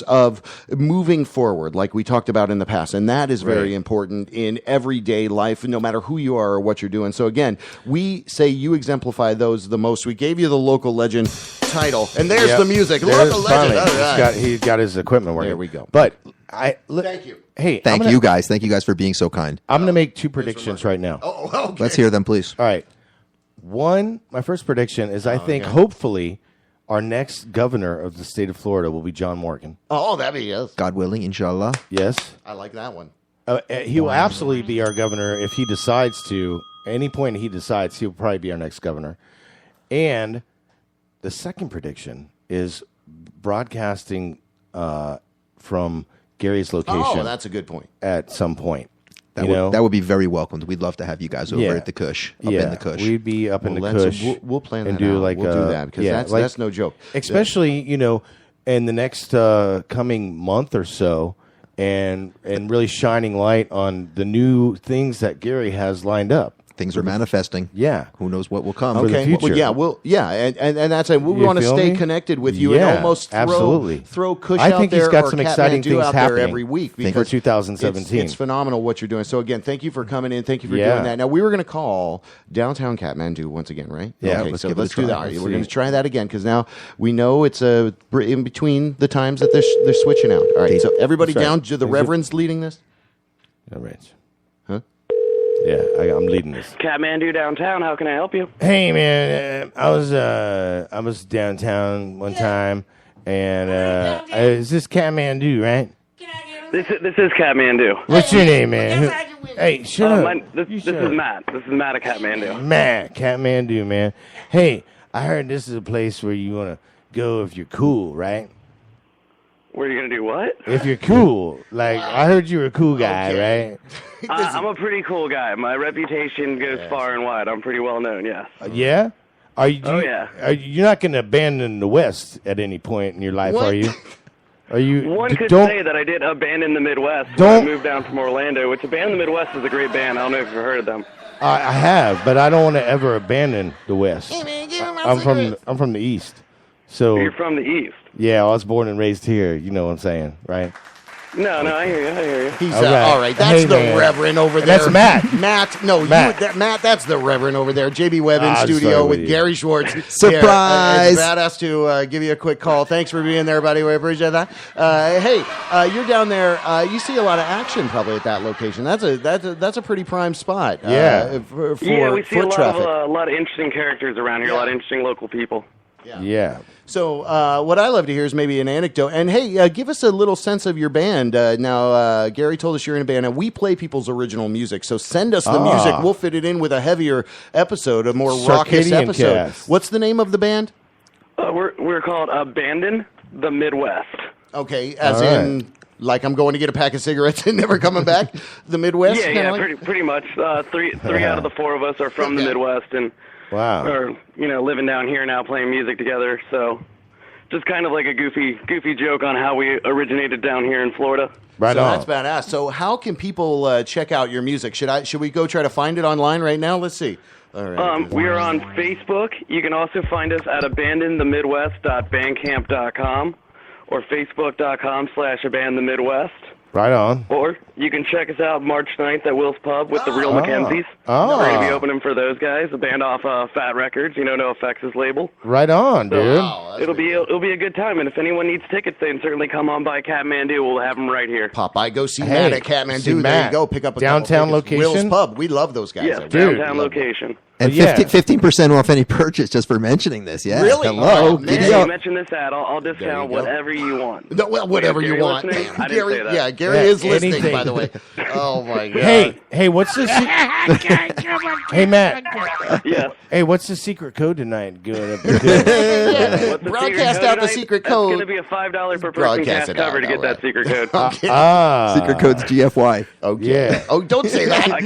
of moving forward, like we talked about in the past, and that is very important in everyday life, no matter who you are or what you're doing. So again, we say you exemplify those the most. We gave you the local legend title, and there's the music. Local legend. He's got his equipment working. There we go. But thank you. Hey, thank you guys. Thank you guys for being so kind. I'm going to make two predictions right now. Oh, okay. Let's hear them, please. All right. My first prediction is I think hopefully our next governor of the state of Florida will be John Morgan. Oh, that'd be yes. God willing, inshallah. Yes. I like that one. He will absolutely be our governor if he decides to. At any point he decides, he'll probably be our next governor. And the second prediction is broadcasting from Gary's location. Oh, that's a good point. At some point. That would be very welcomed. We'd love to have you guys over at the Kush. In the Kush. We'd be up in the Kush. We'll plan that and do out. We'll do that because that's no joke. Especially, in the next coming month or so, and really shining light on the new things that Gary has lined up. Things are manifesting. Yeah. Who knows what will come for the future. And that's it. We want to stay connected with you and almost throw Kush out there. I think he's got some exciting things out happening there every week for 2017. It's phenomenal what you're doing. So again, thank you for coming in. Thank you for doing that. Now we were going to call downtown Kathmandu once again, right? Yeah. Okay, let's do that. We're going to try that again because now we know it's in between the times that they're switching out. All right. So everybody down to the Reverend's leading this. All right. Huh? Yeah, I'm leading this. Kathmandu downtown. How can I help you? Hey man, I was downtown one time, and is this Kathmandu, right? This is Kathmandu. What's your name, man? Hey, shut up. This is Matt. This is Matt at Kathmandu. Matt, Kathmandu, man. Hey, I heard this is a place where you want to go if you're cool, right? Where are you going to do what? If you're cool. Like, I heard you were a cool guy, right? I'm a pretty cool guy. My reputation goes far and wide. I'm pretty well known, yes. Yeah? Yeah. You're not going to abandon the West at any point in your life, are you? Are you? One could say that I did abandon the Midwest when I moved down from Orlando, which Abandon the Midwest is a great band. I don't know if you've heard of them. I have, but I don't want to ever abandon the West. Hey man, give him I'm from the East. So you're from the East? Yeah, I was born and raised here. You know what I'm saying, right? No, I hear you. He's all right. That's the Reverend over there. That's Matt. Matt, that's the Reverend over there. JB Webb in I'll studio with Gary Schwartz. Surprise! It's badass to give you a quick call. Thanks for being there, buddy. We appreciate that. You're down there. You see a lot of action probably at that location. That's a pretty prime spot. For we see foot traffic. a lot of interesting characters around here. A lot of interesting local people. Yeah. So what I love to hear is maybe an anecdote. And, hey, give us a little sense of your band. Now, Gary told us you're in a band, and we play people's original music. So send us the music. We'll fit it in with a heavier episode, a more raucous episode. Cast. What's the name of the band? We're called Abandon the Midwest. Okay, as in... Like I'm going to get a pack of cigarettes and never coming back? The Midwest? Pretty much. Three out of the four of us are from the Midwest and are living down here now playing music together. So just kind of like a goofy joke on how we originated down here in Florida. Right on. That's badass. So how can people check out your music? Should we go try to find it online right now? Let's see. All right. We are on Facebook. You can also find us at abandonthemidwest.bandcamp.com or facebook.com/abandonthemidwest. Right on. Or you can check us out March 9th at Will's Pub with the Real Mackenzies. Oh. We're going to be opening for those guys, a band off Fat Records, No Effects' label. Right on, dude. It'll be a good time, and if anyone needs tickets, they can certainly come on by Kathmandu. We'll have them right here. Pop by, go see Matt at Kathmandu. There you go. Pick up a downtown location. location. Will's Pub. We love those guys. Yes, Dude, downtown location. And 15% off any purchase just for mentioning this. Yeah. Really? Hello. If you mention this ad, I'll discount whatever you want. No, well, whatever you want. Listening? I didn't Gary, say that. yeah, Gary is listening, by the way. Oh my God. Hey, what's the Hey, Matt. Yes. Hey, what's the secret code tonight? Good. Broadcast out the secret code. It's going to be a $5 per person cash cover to get that secret code. Secret code's GFY. Okay. Yeah. Oh, don't say that. I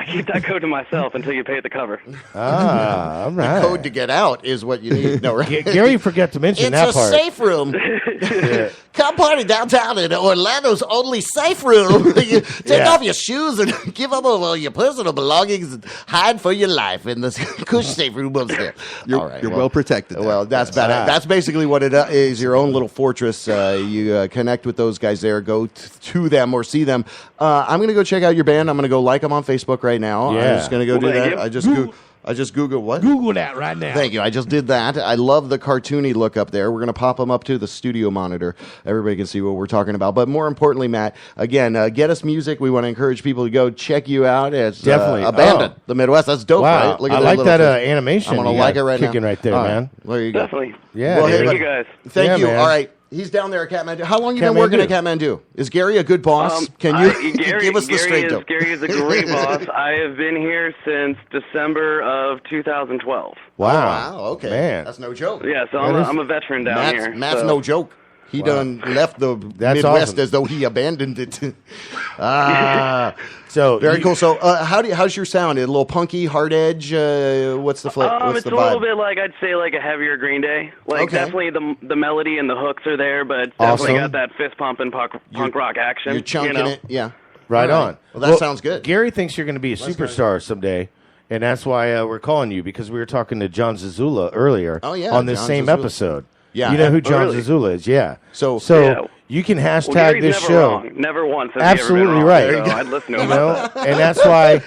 keep that code to myself until you pay the cover. All right. The code to get out is what you need. No, right? Gary forgot to mention that part. It's a safe room. Come party downtown in Orlando's only safe room. You take off your shoes and give up all your personal belongings and hide for your life in this Kush safe room upstairs. You're well protected. Well, that's bad. That's basically what it is. Your own little fortress. You connect with those guys there. Go to them or see them. I'm going to go check out your band. I'm going to go like them on Facebook right now. Yeah. I'm just going to go do that. I just Googled what? Google that right now. Thank you. I just did that. I love the cartoony look up there. We're going to pop them up to the studio monitor. Everybody can see what we're talking about. But more importantly, Matt, again, get us music. We want to encourage people to go check you out. It's definitely Abandoned the Midwest. That's dope, wow. right? Look at I that like little that thing. animation. I'm going to like it right now. Kicking right there, man. There you go. Definitely. Yeah. Well, hey, Thank buddy, you guys. Thank you. Man. All right. He's down there at Kathmandu. How long you been working at Kathmandu? Is Gary a good boss? Can you give us the straight dope? Gary is a great boss. I have been here since December of 2012. Wow. Okay. Man. That's no joke. Yeah, so I'm a veteran down here. Matt's so. no joke. He done left the Midwest awesome. as though he abandoned it. So very cool. So how's your sound? A little punky, hard edge? What's the flavor? It's a little bit like, I'd say, like a heavier Green Day. Like definitely the melody and the hooks are there, but it's definitely got that fist pumping punk rock action. You're chunking it, yeah. Right on. Well, that sounds good. Gary thinks you're going to be a superstar someday. And that's why we're calling you, because we were talking to John Zazula earlier on this John same Zazula. episode. Yeah. You know who John really? Zazula is, yeah. So you can hashtag Gary's this never show. Wrong. Never once has Absolutely he ever been right. wrong, so I'd listen to him. And that's why,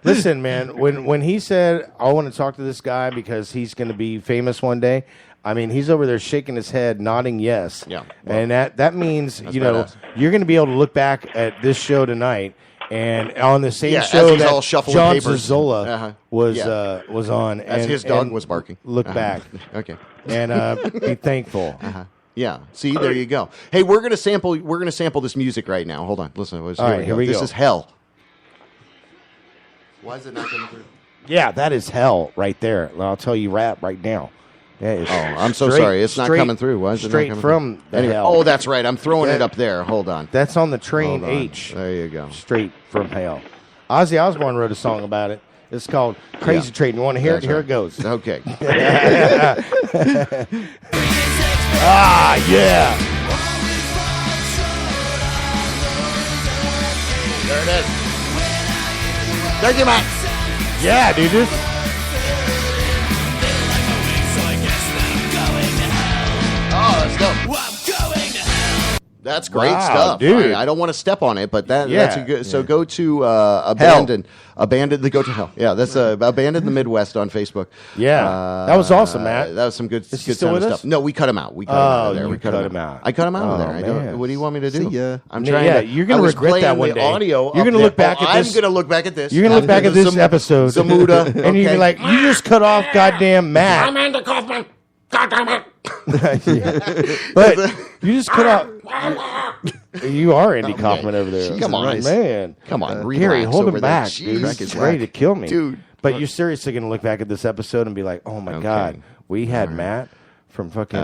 listen, man, when he said, I want to talk to this guy because he's going to be famous one day, I mean, he's over there shaking his head, nodding yes. Yeah. Well, and that means, badass. you're going to be able to look back at this show tonight, and on the same as show he's that all shuffling John papers. Zazula was on. As his dog was barking. Look back. Okay. And be thankful. Yeah. See, there you go. Hey, we're gonna sample this music right now. Hold on. Listen. All right, here we This go. is hell. Why is it not coming through? Yeah, that is hell right there. I'll tell you right now. That is I'm so sorry. It's not coming through. Why is it not straight coming from through? the Anyway, hell. oh, that's right. I'm throwing it up there. Hold on. That's on the train Hold on. H. There you go. Straight from hell. Ozzy Osbourne wrote a song about it. It's called Crazy Train. You want to hear That's it? Here right. it goes. Okay. Yeah. There it is. Thank you, Matt. Yeah, dude. Oh, let's go. That's great stuff, dude. I don't want to step on it, but that's a good. So go to abandon. Go to hell. Yeah, that's abandon the Midwest on Facebook. Yeah, that was awesome, Matt. That was some good still sound with us? stuff. No, we cut him out. We cut him out of there. you We cut cut him him out. I cut him out of there. Oh, I don't. man. What do you want me to do? See ya. I'm trying. Yeah, to, you're gonna I was regret that playing one the day. audio. You're gonna look back at this. I'm gonna look back at this. You're gonna look back at this episode, Zamuda, and you're gonna be like, "You just cut off goddamn Matt." Amanda Kaufman. God damn it. But you just cut out. You are Andy Kaufman over there. Come on, man. Come on, Gary, hold him over back, there. dude. Jeez. He's ready to kill me, Dude. But you're seriously going to look back at this episode and be like, "Oh my God, we had Matt from fucking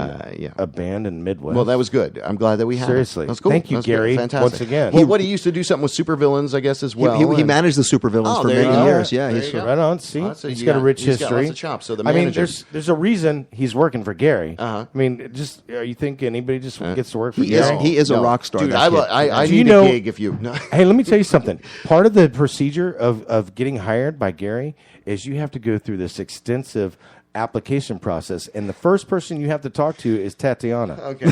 a band in Midwest. Well, that was good. I'm glad that we had Seriously. it. That's cool. Thank you, That's Gary, fantastic. once again. Well, what he used to do something with supervillains, I guess, as well. He managed the supervillains for there many you go. years. Yeah, There he's you go. Right on. See, Oh, so he's you got a rich he's history. got lots of chops. So the I mean, manager. there's a reason he's working for Gary. Uh-huh. I mean, just you think anybody just gets to work for He Gary? is a rock star. Dude, that kid. I Do you need know- a gig if you. No. Hey, let me tell you something. Part of the procedure of getting hired by Gary is you have to go through this extensive application process, and the first person you have to talk to is Tatiana. Okay.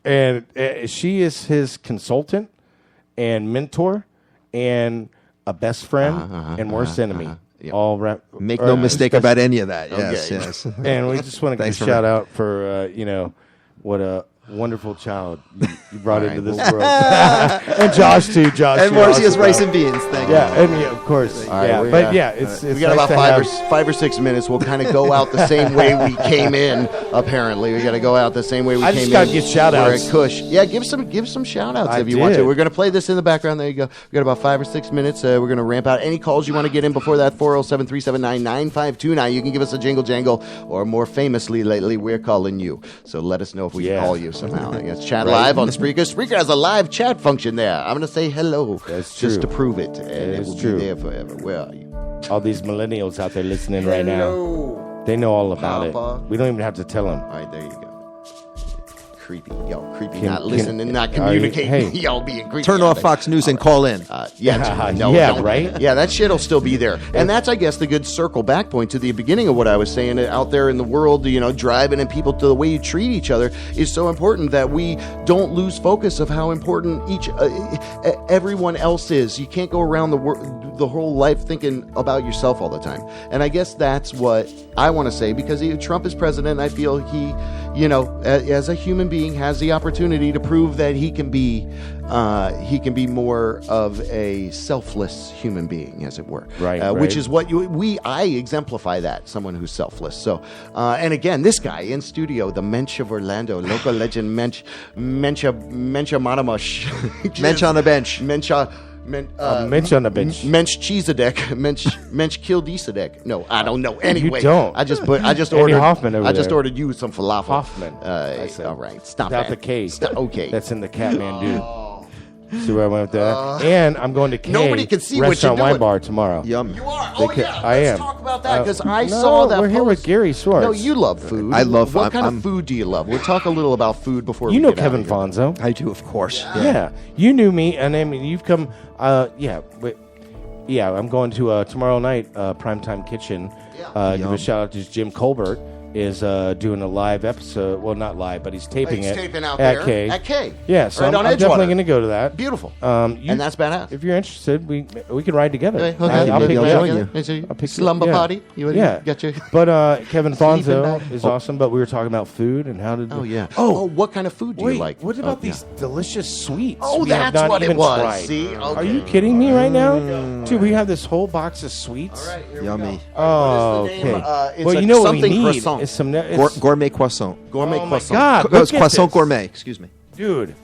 and she is his consultant and mentor and a best friend and worst enemy. Yep. All right. Make no mistake about any of that. Yes, Okay. yes. And we just want to give a Thanks for shout that. out for what a wonderful child you brought All into right, this world. And Josh too. Josh, And you Marcia's also rice got- and beans. Thank Yeah, you. and of course. All right, Yeah, we, but yeah, it's we got nice about to have- 5 or 6 minutes. We'll kind of go out the same way we came in. Apparently, we got to go out the same way we I came just in. gotta get shout-outs. We're at Kush. Yeah, give some shout outs I if you want to. did. We're going to play this in the background. There you go. We got about 5 or 6 minutes. We're going to ramp out any calls you want to get in before that. 407-379-9529. You can give us a jingle jangle, or more famously lately, we're calling you. So let us know if we can call you somehow. I guess chat live on Spreaker. Spreaker has a live chat function there. I'm going to say hello. That's just true. to prove it, and it is will true. be there forever. Where are you? all these millennials out there listening right now. They know all about it. We don't even have to tell them. All right, there you go. Creepy, not listening, not are you- communicating. hey. Y'all being creepy. Turn off Fox News and call in. Yeah, no, Yeah, don't. right? Yeah, that shit'll still be there, and that's, I guess, the good circle back point to the beginning of what I was saying. Out there in the world, driving and people, to the way you treat each other is so important that we don't lose focus of how important everyone else is. You can't go around the whole life thinking about yourself all the time, and I guess that's what I want to say, because Trump is president. I feel he, as a human being, has the opportunity to prove that he can be more of a selfless human being, as it were. Right. Which is what I exemplify that, someone who's selfless. So, and again, this guy in studio, the Mensch of Orlando, local legend Mensch Matamush. Mensch on a bench. Mensch on the bench. Mensch Cheesadek. Mensch Kildisadek. No, I don't know. Anyway, You don't. I just Andy ordered Hoffman over I just there. ordered you some falafel. Hoffman. I said. All right, stop Without that. the K. Okay. That's in the Kathmandu. See where I went with that? And I'm going to K. Nobody can see what Restaurant you're Wine doing. Bar tomorrow. Yum. You are. They Oh could- yeah. I Let's am. talk about that, because I No, saw that. we're here with Gary Schwartz. No, you love food. I love What food. kind of food do you love? We'll talk a little about food before You we know get out Kevin of here. Fonzo. I do, of course. Yeah. You knew me, and I mean, you've come. I'm going to tomorrow night, Primetime Kitchen. Give a shout out to Jim Colbert. Is doing a live episode. Well, not live, but he's taping He's it taping out at there. K. At K. Yeah, so Right on I'm definitely Edgewater. going to go to that. Beautiful. And that's badass. If you're interested, we can ride together. Okay, I'll maybe pick I'll you join up. you. I'll pick slumber yeah. party. You Yeah. got your But Kevin Sleeping Fonzo bag. is awesome. But we were talking about food and how to do. Oh yeah. Oh, what kind of food do wait. you like? What about Oh, these delicious sweets? Oh, we have that's not what it even was. tried? See? Are Okay. you kidding me right now, dude? We have this whole box of sweets. All right, here we Yummy. go. Oh, What is the name? okay. It's Well, a you know what we something need croissant. is some. It's, Gourmet croissant. Gourmet oh croissant. my God! Oh, it's look at croissant this. gourmet. Excuse me. Dude.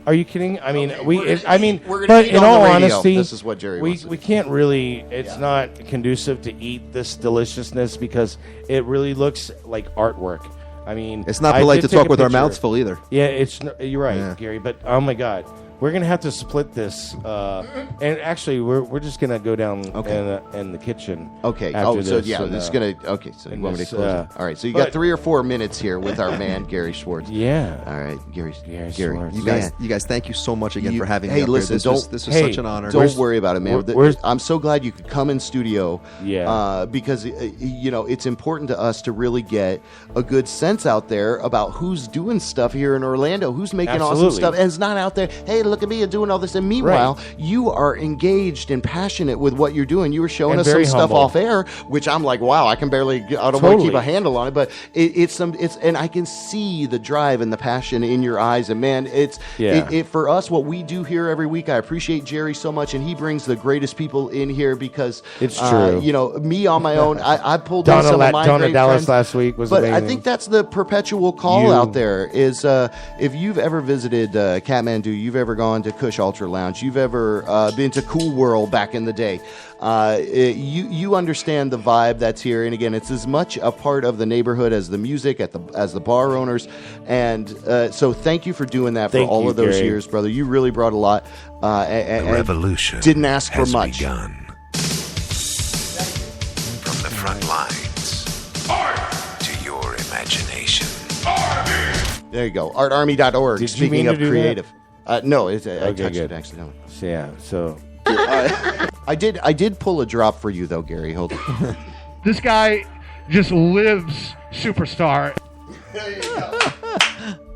Are you kidding? I mean, we're gonna but eat in on all the radio. honesty, This is what Jerry wants to we do. can't really. It's not conducive to eat this deliciousness because it really looks like artwork. I mean, It's not I polite did to take talk a with our picture. mouths full either. Yeah, you're right, Yeah. Gary. But oh my God, we're gonna have to split this. And actually, we're just gonna go down in the kitchen. Okay. After So this, yeah, and, this is gonna. Okay. So you and want me to this, close it? All right. So you but- got 3 or 4 minutes here with our man Gary Schwartz. Yeah. All right, Gary. Gary Schwartz. You man. guys, thank you so much again You- for having hey, me. up listen, here. don't- This was hey, such an honor. Don't worry about it, man. where's- I'm so glad you could come in studio. Yeah. Because it's important to us to really get a good sense out there about who's doing stuff here in Orlando, who's making awesome Absolutely. stuff, and it's not out there. Hey, look at me, I'm doing all this. And meanwhile, you are engaged and passionate with what you're doing. You were showing And us some very stuff humble. off air, which I'm like, wow, I can barely. I don't want to Totally. keep a handle on it, but and I can see the drive and the passion in your eyes. And man, it for us what we do here every week. I appreciate Jerry so much, and he brings the greatest people in here because It's true. Me on my own, I pulled in some of my Donna great Dallas friends. last week was But amazing. I think that's the perpetual call out there is if you've ever visited Kathmandu, you've ever gone to Kush Ultra Lounge, you've ever been to Cool World back in the day, you understand the vibe that's here. And again, it's as much a part of the neighborhood as the music, as the bar owners. And so thank you for doing that for all of those years, brother. You really brought a lot. And revolution didn't ask for much. Begun. From the front lines to your imagination. There you go. artarmy.org. Speaking of creative. No, I touched it accidentally. Yeah, so... I did pull a drop for you, though, Gary. Hold on. This guy just lives superstar. There you go.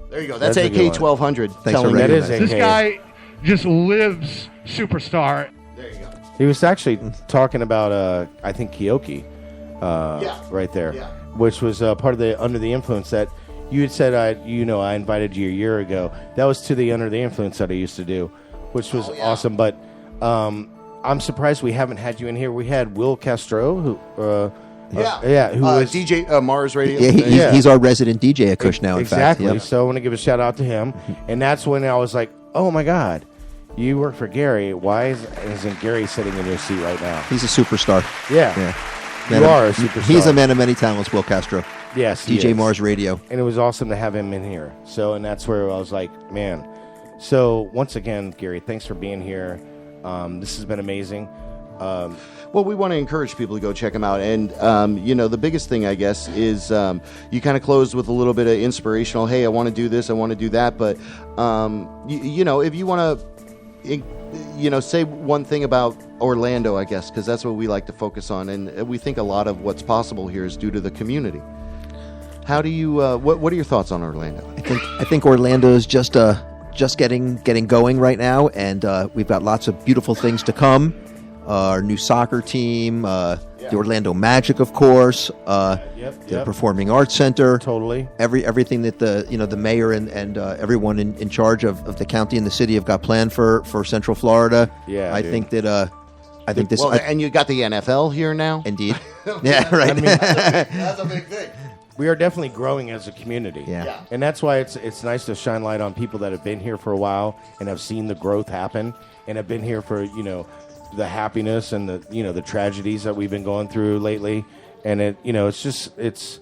There you go. That's AK 1200. That is AK. This guy just lives superstar. There you go. He was actually talking about, I think, Kyoki, right there, which was part of the Under the Influence that you had said. I invited you a year ago. That was to the Under the Influence that I used to do, which was awesome. But I'm surprised we haven't had you in here. We had Will Castro, who who was DJ Mars Radio. Yeah, he's our resident DJ at Kush now. In exactly. fact, So I want to give a shout out to him, and that's when I was like, oh my God. You work for Gary. Why isn't Gary sitting in your seat right now? He's a superstar. Yeah. You are a superstar. He's a man of many talents, Will Castro. Yes, DJ Mars Radio. And it was awesome to have him in here. So, and that's where I was like, man. So, once again, Gary, thanks for being here. This has been amazing. Well, we want to encourage people to go check him out. And, the biggest thing, I guess, is you kind of closed with a little bit of inspirational, hey, I want to do this, I want to do that. But, if you want to, say one thing about Orlando, I guess, because that's what we like to focus on. And we think a lot of what's possible here is due to the community. How do you, what are your thoughts on Orlando? I think Orlando is just getting going right now. And we've got lots of beautiful things to come. Our new soccer team, the Orlando Magic, of course, the Performing Arts Center. Totally. Everything that the mayor and everyone in charge of the county and the city have got planned for Central Florida. Yeah, I think that I think this. Well, and you got the NFL here now. Indeed. Yeah, right. I mean, that's a big thing. We are definitely growing as a community. Yeah. And that's why it's nice to shine light on people that have been here for a while and have seen the growth happen and have been here for, the happiness and the tragedies that we've been going through lately. And it's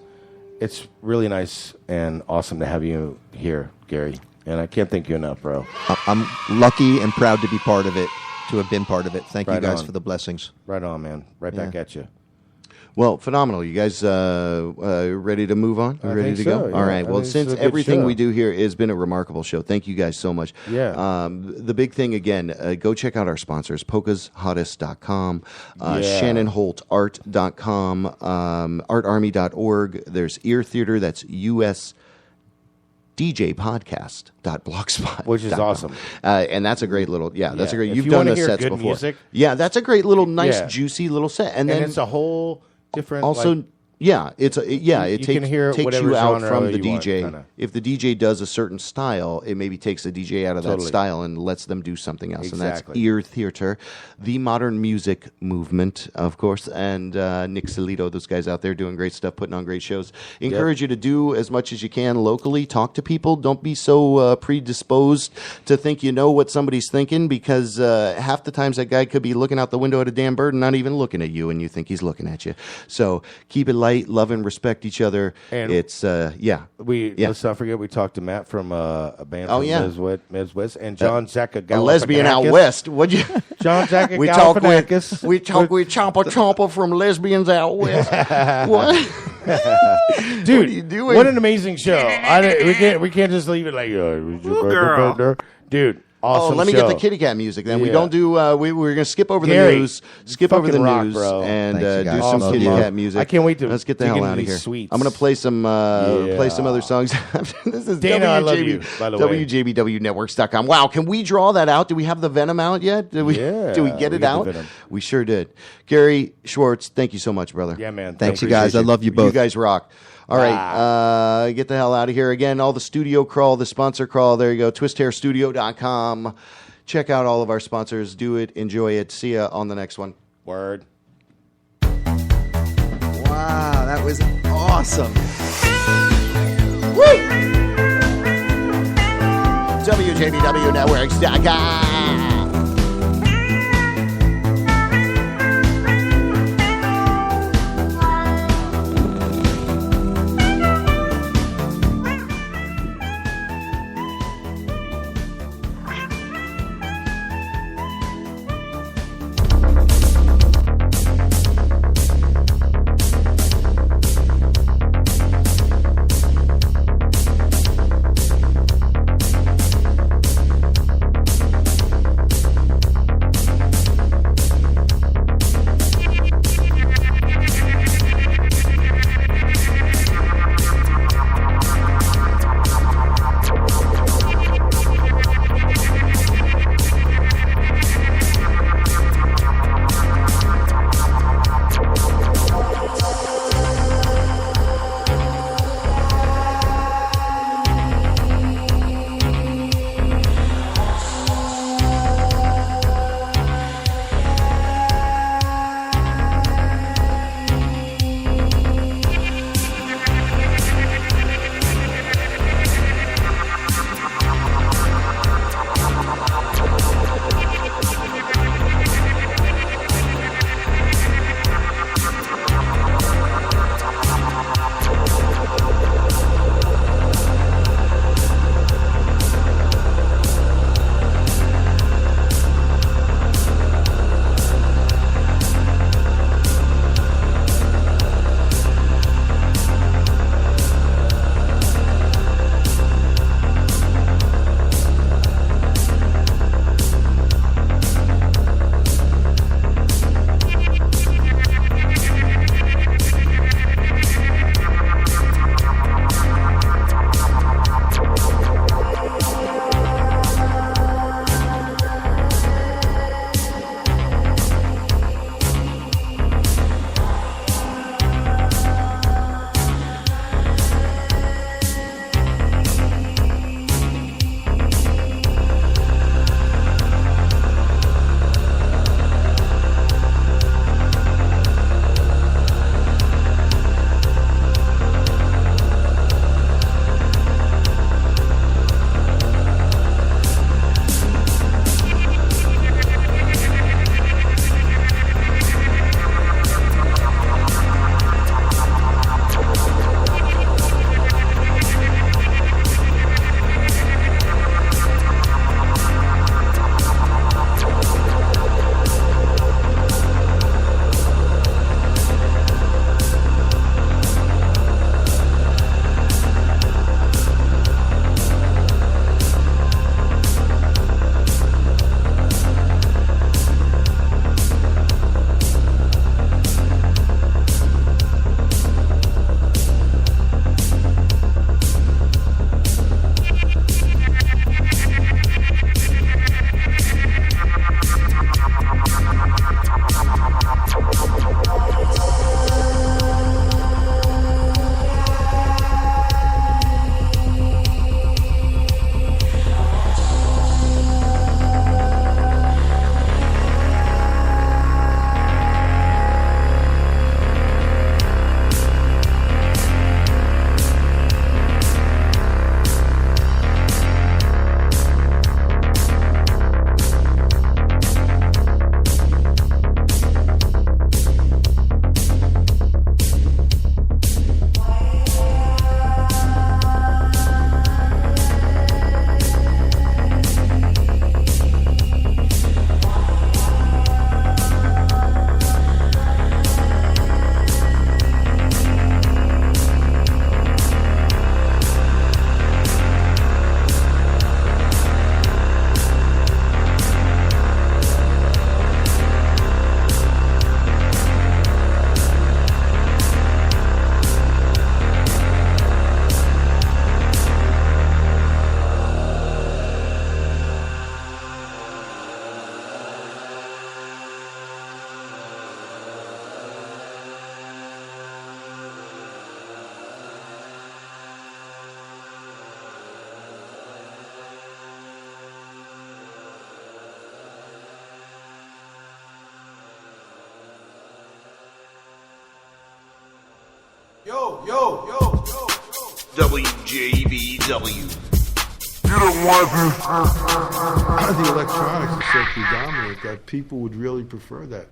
really nice and awesome to have you here, Gary. And I can't thank you enough, bro. I'm lucky and proud to be part of it, to have been part of it. Thank you guys for the blessings. Right on, man. Right back at you. Well, phenomenal. You guys ready to move on? You ready to go? Yeah. All right. Well, since everything we do here has been a remarkable show, thank you guys so much. Yeah. The big thing, again, go check out our sponsors, polkashottest.com, shannonholtart.com, artarmy.org. There's Ear Theater, that's USDJpodcast.blogspot. Which is awesome. And that's a great little, that's a great, If you've you done wanna the hear sets good before. music, yeah, that's a great little, nice, juicy little set. And then it's a whole different. also, it can hear takes whatever you out genre from the you want, DJ. kinda. If the DJ does a certain style, it maybe takes the DJ out of that Totally. style and lets them do something else. Exactly. And that's Ear Theater, the modern music movement, of course, and Nick Solito, those guys out there doing great stuff, putting on great shows. Encourage you to do as much as you can locally. Talk to people. Don't be so predisposed to think you know what somebody's thinking, because half the times that guy could be looking out the window at a damn bird and not even looking at you, and you think he's looking at you. So keep it light, love and respect each other. And it's let's not forget we talked to Matt from a band from Midwest, and John Zaka a lesbian out west. What'd you John Zaka we talk with chompa from lesbians out west. What? Dude, what are you doing? What an amazing show. We can't just leave it like girl. Dude. Awesome let me show. get the kitty cat music. Then we don't do. We're going to skip over the news. Skip over the news, bro. and do some kitty cat music. I can't wait to. Let's get the hell out of here. Sweets. I'm going to play some other songs. This is Dana, I love you, by the way. WJBWnetworks.com. Wow, can we draw that out? Do we have the Venom out yet? Did we get it out? We sure did. Gary Schwartz, thank you so much, brother. Yeah, man. Thanks, you guys. I love you both. You guys rock. All right, get the hell out of here. Again, all the studio crawl, the sponsor crawl, there you go, twisthairstudio.com. Check out all of our sponsors. Do it, enjoy it. See ya on the next one. Word. Wow, that was awesome. Woo! WJBWnetworks.com. Yo, yo, yo, yo, yo. WJBW. The electronics is so predominant that people would really prefer that.